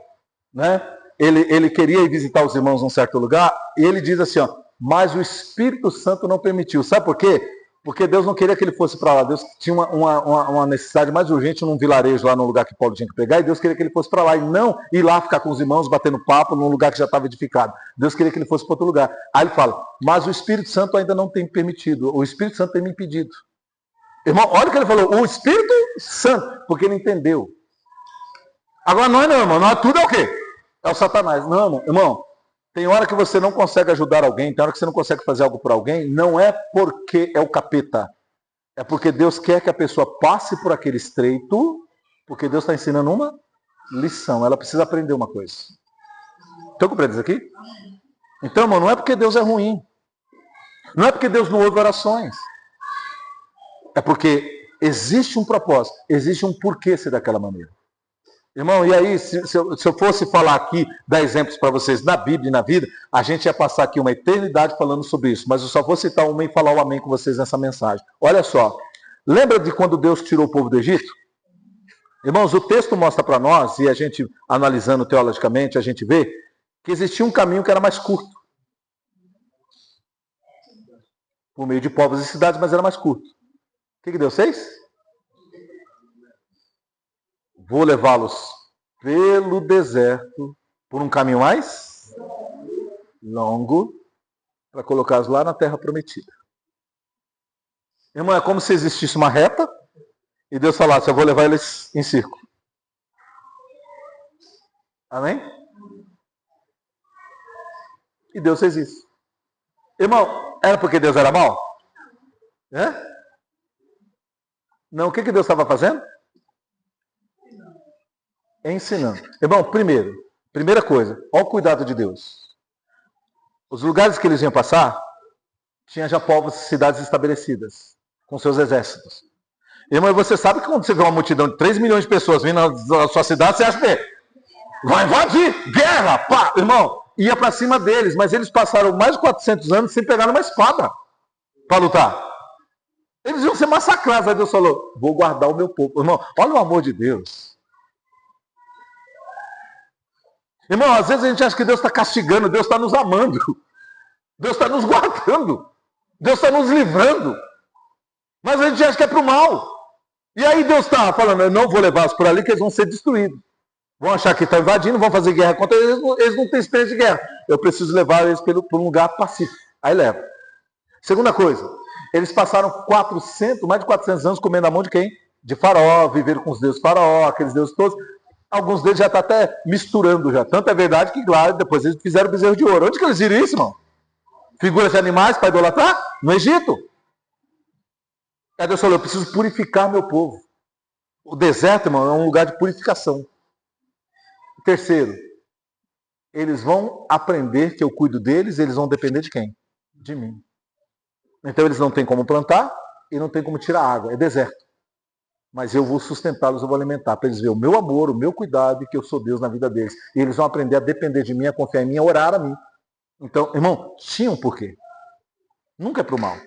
né, ele queria ir visitar os irmãos num certo lugar, e ele diz assim, ó, mas o Espírito Santo não permitiu. Sabe por quê? Porque Deus não queria que ele fosse para lá. Deus tinha uma necessidade mais urgente num vilarejo lá no lugar que Paulo tinha que pregar, e Deus queria que ele fosse para lá, e não ir lá ficar com os irmãos, batendo papo num lugar que já estava edificado. Deus queria que ele fosse para outro lugar. Aí ele fala, mas o Espírito Santo ainda não tem permitido, o Espírito Santo tem me impedido. Irmão, olha o que ele falou, o Espírito Santo, porque ele entendeu. Agora nós não, irmão, nós tudo é o quê? É o Satanás. Não, irmão, tem hora que você não consegue ajudar alguém, tem hora que você não consegue fazer algo por alguém, não é porque é o capeta. É porque Deus quer que a pessoa passe por aquele estreito, porque Deus está ensinando uma lição. Ela precisa aprender uma coisa. Estão compreendendo isso aqui? Então, irmão, não é porque Deus é ruim. Não é porque Deus não ouve orações. É porque existe um propósito, existe um porquê ser daquela maneira. Irmão, e aí, se eu fosse falar aqui, dar exemplos para vocês na Bíblia e na vida, a gente ia passar aqui uma eternidade falando sobre isso, mas eu só vou citar uma e falar o amém com vocês nessa mensagem. Olha só, lembra de quando Deus tirou o povo do Egito? Irmãos, o texto mostra para nós, e a gente analisando teologicamente, a gente vê que existia um caminho que era mais curto. Por meio de povos e cidades, mas era mais curto. O que Deus fez? Vou levá-los pelo deserto, por um caminho mais longo, para colocá-los lá na terra prometida. Irmão, é como se existisse uma reta, e Deus falasse, eu vou levar eles em círculo. Amém? E Deus fez isso. Irmão, era porque Deus era mau? É? Não, o que Deus estava fazendo? Ensinando. Irmão, primeira coisa, olha o cuidado de Deus. Os lugares que eles iam passar, tinha já povos e cidades estabelecidas, com seus exércitos. Irmão, você sabe que quando você vê uma multidão de 3 milhões de pessoas vindo na sua cidade, você acha que vai invadir, guerra, pá. Irmão, ia para cima deles, mas eles passaram mais de 400 anos sem pegar uma espada para lutar. Eles iam ser massacrados. Aí Deus falou, vou guardar o meu povo. Irmão, olha o amor de Deus. Irmão, às vezes a gente acha que Deus está castigando, Deus está nos amando. Deus está nos guardando. Deus está nos livrando. Mas a gente acha que é para o mal. E aí Deus está falando, eu não vou levá-los por ali que eles vão ser destruídos. Vão achar que estão invadindo, vão fazer guerra contra eles, eles não têm experiência de guerra. Eu preciso levar eles para um lugar pacífico. Aí leva. Segunda coisa, eles passaram mais de 400 anos comendo a mão de quem? De Faraó, viveram com os deuses Faraó, aqueles deuses todos. Alguns deles já estão até misturando já. Tanto é verdade que, claro, depois eles fizeram o bezerro de ouro. Onde que eles viram isso, irmão? Figuras de animais para idolatrar? No Egito. Aí Deus falou, eu preciso purificar meu povo. O deserto, irmão, é um lugar de purificação. Terceiro, eles vão aprender que eu cuido deles, eles vão depender de quem? De mim. Então eles não têm como plantar e não têm como tirar água, é deserto. Mas eu vou sustentá-los, eu vou alimentar, para eles verem o meu amor, o meu cuidado e que eu sou Deus na vida deles. E eles vão aprender a depender de mim, a confiar em mim, a orar a mim. Então, irmão, tinha um porquê. Nunca é para o mal.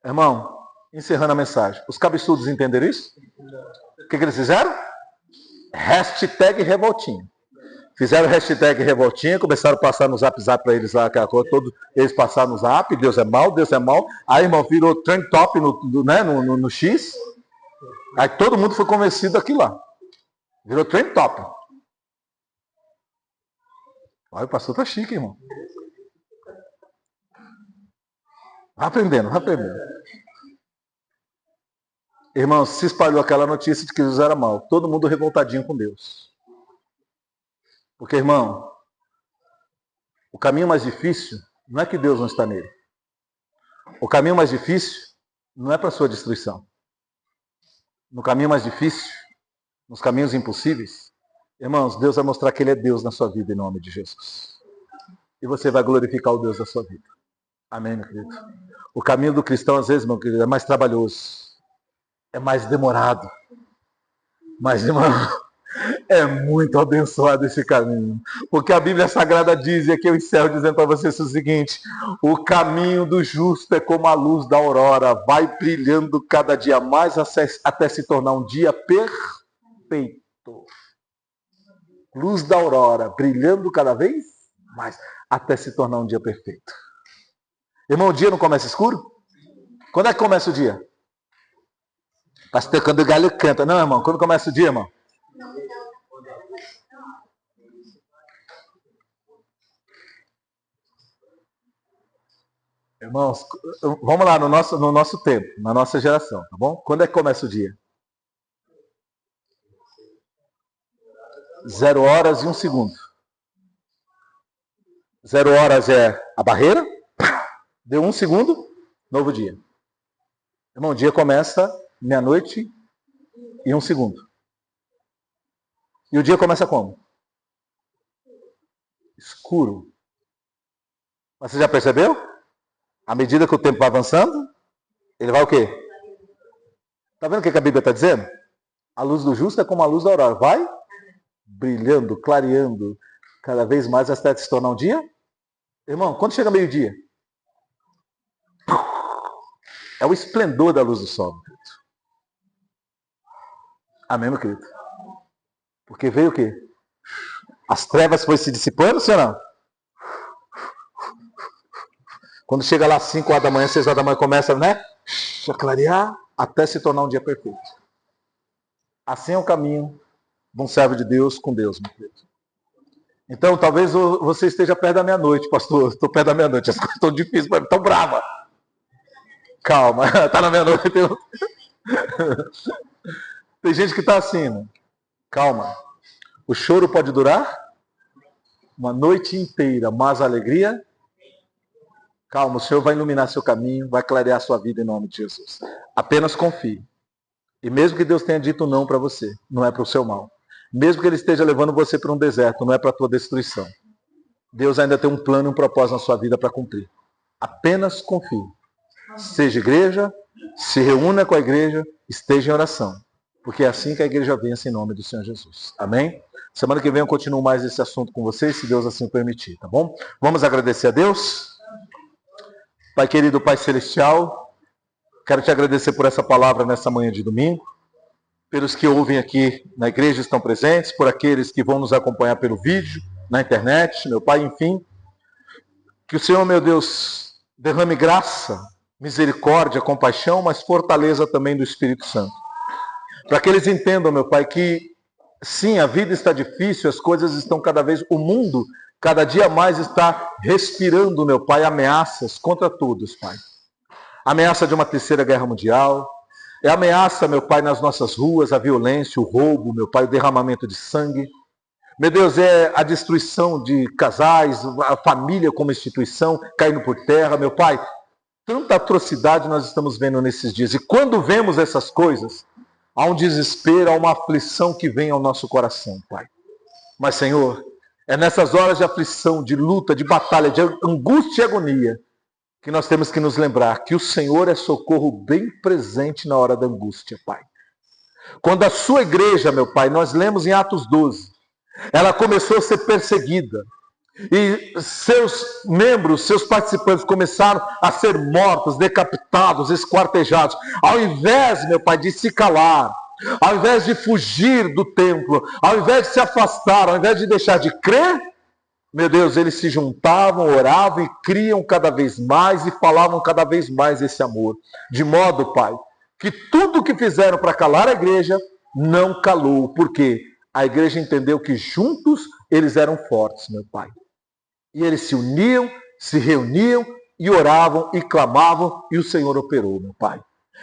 Irmão, encerrando a mensagem, os cabeçudos entenderam isso? O que eles fizeram? Hashtag revoltinha. Fizeram hashtag revoltinha, começaram a passar no zap para eles lá, aquela coisa, todos eles passaram no zap, Deus é mal, Deus é mal. Aí, irmão, virou trend top no X. Aí todo mundo foi convencido aqui lá. Virou trend top. Olha, o pastor tá chique, irmão. Vai aprendendo, vai aprendendo. Irmãos, se espalhou aquela notícia de que Jesus era mau. Todo mundo revoltadinho com Deus. Porque, irmão, o caminho mais difícil não é que Deus não está nele. O caminho mais difícil não é para a sua destruição. No caminho mais difícil, nos caminhos impossíveis, irmãos, Deus vai mostrar que Ele é Deus na sua vida em nome de Jesus. E você vai glorificar o Deus da sua vida. Amém, meu querido? O caminho do cristão, às vezes, meu querido, é mais trabalhoso. É mais demorado. Mas, irmão, é muito abençoado esse caminho. Porque a Bíblia Sagrada diz, e aqui eu encerro dizendo para vocês o seguinte: o caminho do justo é como a luz da aurora, vai brilhando cada dia mais até se tornar um dia perfeito. Luz da aurora, brilhando cada vez mais, até se tornar um dia perfeito. Irmão, o dia não começa escuro? Quando é que começa o dia? Pastor, quando o galho canta. Não, irmão, quando começa o dia, irmão? Irmãos, vamos lá no nosso tempo, na nossa geração, tá bom? Quando é que começa o dia? 0 horas e 1 segundo. 0 horas é a barreira, deu 1 segundo, novo dia. Irmão, o dia começa meia-noite e 1 segundo. E o dia começa como? Escuro. Mas você já percebeu? À medida que o tempo vai avançando, ele vai o quê? Está vendo o que a Bíblia está dizendo? A luz do justo é como a luz da aurora. Vai brilhando, clareando cada vez mais até se tornar um dia. Irmão, quando chega meio-dia? É o esplendor da luz do sol, meu querido. Amém, meu querido? Porque veio o quê? As trevas foram se dissipando, sim ou não? Quando chega lá às 5 horas da manhã, 6 horas da manhã, começa, né? A clarear até se tornar um dia perfeito. Assim é o caminho de um servo de Deus com Deus, meu querido. Então, talvez você esteja perto da meia-noite, pastor. Estou perto da meia-noite. As coisas estão difíceis para mim, estão bravas. Calma, está na meia-noite. Tem gente que está assim, né? Calma. O choro pode durar uma noite inteira, mas a alegria... Calma, o Senhor vai iluminar seu caminho, vai clarear sua vida em nome de Jesus. Apenas confie. E mesmo que Deus tenha dito não para você, não é para o seu mal. Mesmo que Ele esteja levando você para um deserto, não é para a tua destruição. Deus ainda tem um plano e um propósito na sua vida para cumprir. Apenas confie. Seja igreja, se reúna com a igreja, esteja em oração. Porque é assim que a igreja vence em nome do Senhor Jesus. Amém? Semana que vem eu continuo mais esse assunto com vocês, se Deus assim permitir, tá bom? Vamos agradecer a Deus? Pai querido, Pai celestial, quero te agradecer por essa palavra nessa manhã de domingo. pelos que ouvem aqui na igreja estão presentes, por aqueles que vão nos acompanhar pelo vídeo, na internet, meu Pai, enfim. Que o Senhor, meu Deus, derrame graça, misericórdia, compaixão, mas fortaleza também do Espírito Santo. Para que eles entendam, meu Pai, que sim, a vida está difícil, as coisas estão cada vez, o mundo cada dia mais está respirando, meu Pai, ameaças contra todos, Pai. Ameaça de uma terceira guerra mundial, é ameaça, meu Pai, nas nossas ruas, a violência, o roubo, meu Pai, o derramamento de sangue. Meu Deus, é a destruição de casais, a família como instituição caindo por terra, meu Pai. Tanta atrocidade nós estamos vendo nesses dias. E quando vemos essas coisas, há um desespero, há uma aflição que vem ao nosso coração, Pai. Mas, Senhor, é nessas horas de aflição, de luta, de batalha, de angústia e agonia, que nós temos que nos lembrar que o Senhor é socorro bem presente na hora da angústia, Pai. Quando a sua igreja, meu Pai, nós lemos em Atos 12, ela começou a ser perseguida. E seus membros, seus participantes começaram a ser mortos, decapitados, esquartejados. Ao invés, meu Pai, de se calar, ao invés de fugir do templo, ao invés de se afastar, ao invés de deixar de crer, meu Deus, eles se juntavam, oravam e criam cada vez mais e falavam cada vez mais esse amor. De modo, Pai, que tudo que fizeram para calar a igreja não calou. Por quê? A igreja entendeu que juntos eles eram fortes, meu Pai. E eles se uniam, se reuniam e oravam e clamavam e o Senhor operou, meu Pai.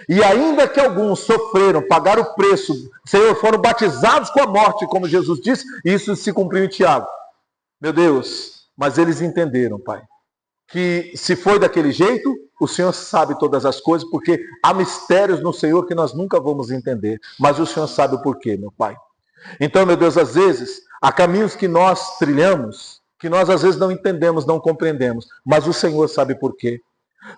E ainda que alguns sofreram, pagaram o preço, Senhor, foram batizados com a morte, como Jesus disse, e isso se cumpriu em Tiago. Meu Deus, mas eles entenderam, Pai, que se foi daquele jeito, o Senhor sabe todas as coisas, porque há mistérios no Senhor que nós nunca vamos entender, mas o Senhor sabe o porquê, meu Pai. Então, meu Deus, às vezes, há caminhos que nós trilhamos, que nós às vezes não entendemos, não compreendemos, mas o Senhor sabe porquê.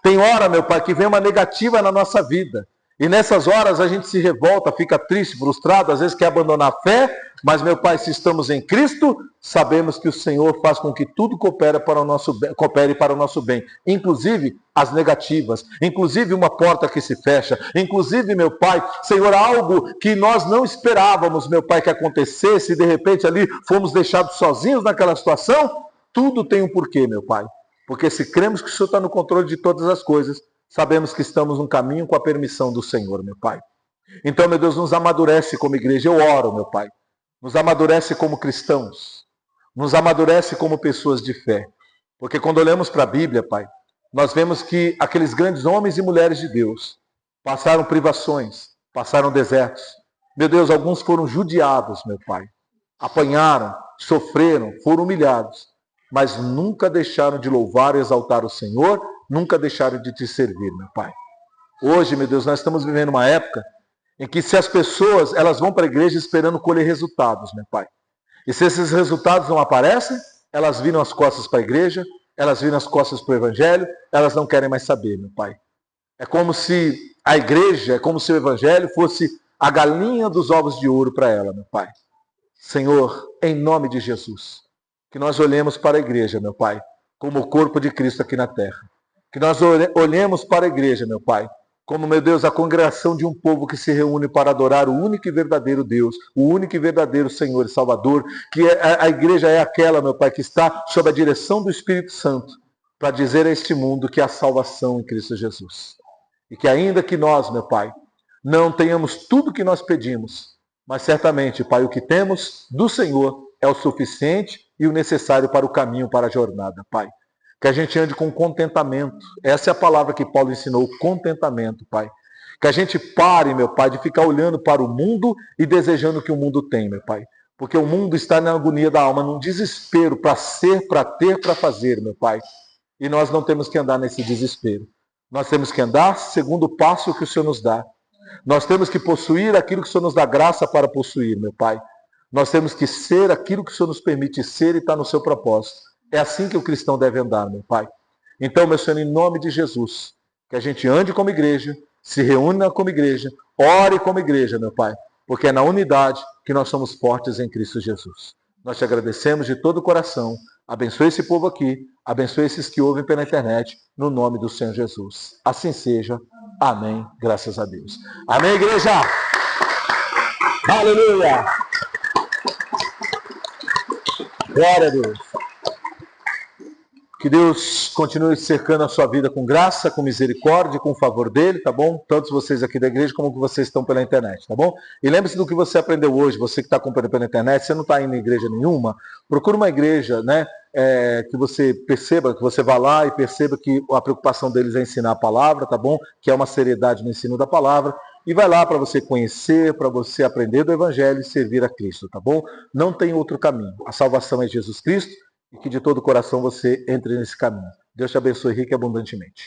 Tem hora, meu Pai, que vem uma negativa na nossa vida, e nessas horas a gente se revolta, fica triste, frustrado, às vezes quer abandonar a fé, mas, meu Pai, se estamos em Cristo, sabemos que o Senhor faz com que tudo coopere para o nosso bem, inclusive as negativas, inclusive uma porta que se fecha, inclusive, meu Pai, Senhor, algo que nós não esperávamos, meu Pai, que acontecesse, e de repente ali fomos deixados sozinhos naquela situação, tudo tem um porquê, meu Pai, porque se cremos que o Senhor está no controle de todas as coisas, sabemos que estamos num caminho com a permissão do Senhor, meu Pai. Então, meu Deus, nos amadurece como igreja. Eu oro, meu Pai. Nos amadurece como cristãos. Nos amadurece como pessoas de fé. Porque quando olhamos para a Bíblia, Pai, nós vemos que aqueles grandes homens e mulheres de Deus passaram privações, passaram desertos. Meu Deus, alguns foram judiados, meu Pai. Apanharam, sofreram, foram humilhados. Mas nunca deixaram de louvar e exaltar o Senhor, nunca deixaram de te servir, meu Pai. Hoje, meu Deus, nós estamos vivendo uma época em que se as pessoas, elas vão para a igreja esperando colher resultados, meu Pai. E se esses resultados não aparecem, elas viram as costas para a igreja, elas viram as costas para o Evangelho, elas não querem mais saber, meu Pai. É como se a igreja, é como se o Evangelho fosse a galinha dos ovos de ouro para ela, meu Pai. Senhor, em nome de Jesus, que nós olhemos para a igreja, meu Pai, como o corpo de Cristo aqui na terra. Que nós olhemos para a igreja, meu Pai, como, meu Deus, a congregação de um povo que se reúne para adorar o único e verdadeiro Deus, o único e verdadeiro Senhor e Salvador, que a igreja é aquela, meu Pai, que está sob a direção do Espírito Santo, para dizer a este mundo que há salvação em Cristo Jesus. E que ainda que nós, meu Pai, não tenhamos tudo que nós pedimos, mas certamente, Pai, o que temos do Senhor é o suficiente e o necessário para o caminho, para a jornada, Pai. Que a gente ande com contentamento. Essa é a palavra que Paulo ensinou, contentamento, Pai. Que a gente pare, meu Pai, de ficar olhando para o mundo e desejando o que o mundo tem, meu Pai. Porque o mundo está na agonia da alma, num desespero para ser, para ter, para fazer, meu Pai. E nós não temos que andar nesse desespero. Nós temos que andar segundo o passo que o Senhor nos dá. Nós temos que possuir aquilo que o Senhor nos dá graça para possuir, meu Pai. Nós temos que ser aquilo que o Senhor nos permite ser e está no seu propósito. É assim que o cristão deve andar, meu Pai. Então, meu Senhor, em nome de Jesus, que a gente ande como igreja, se reúna como igreja, ore como igreja, meu Pai, porque é na unidade que nós somos fortes em Cristo Jesus. Nós te agradecemos de todo o coração. Abençoe esse povo aqui, abençoe esses que ouvem pela internet, no nome do Senhor Jesus. Assim seja. Amém. Graças a Deus. Amém, igreja? Aleluia! Glória a Deus. Que Deus continue cercando a sua vida com graça, com misericórdia, com o favor dele, tá bom? Tanto vocês aqui da igreja como que vocês estão pela internet, tá bom? E lembre-se do que você aprendeu hoje, você que está acompanhando pela internet, você não está indo em igreja nenhuma, procura uma igreja, né? Que você perceba, que você vá lá e perceba que a preocupação deles é ensinar a palavra, tá bom? Que é uma seriedade no ensino da palavra. E vai lá para você conhecer, para você aprender do Evangelho e servir a Cristo, tá bom? Não tem outro caminho. A salvação é Jesus Cristo e que de todo o coração você entre nesse caminho. Deus te abençoe rico e abundantemente.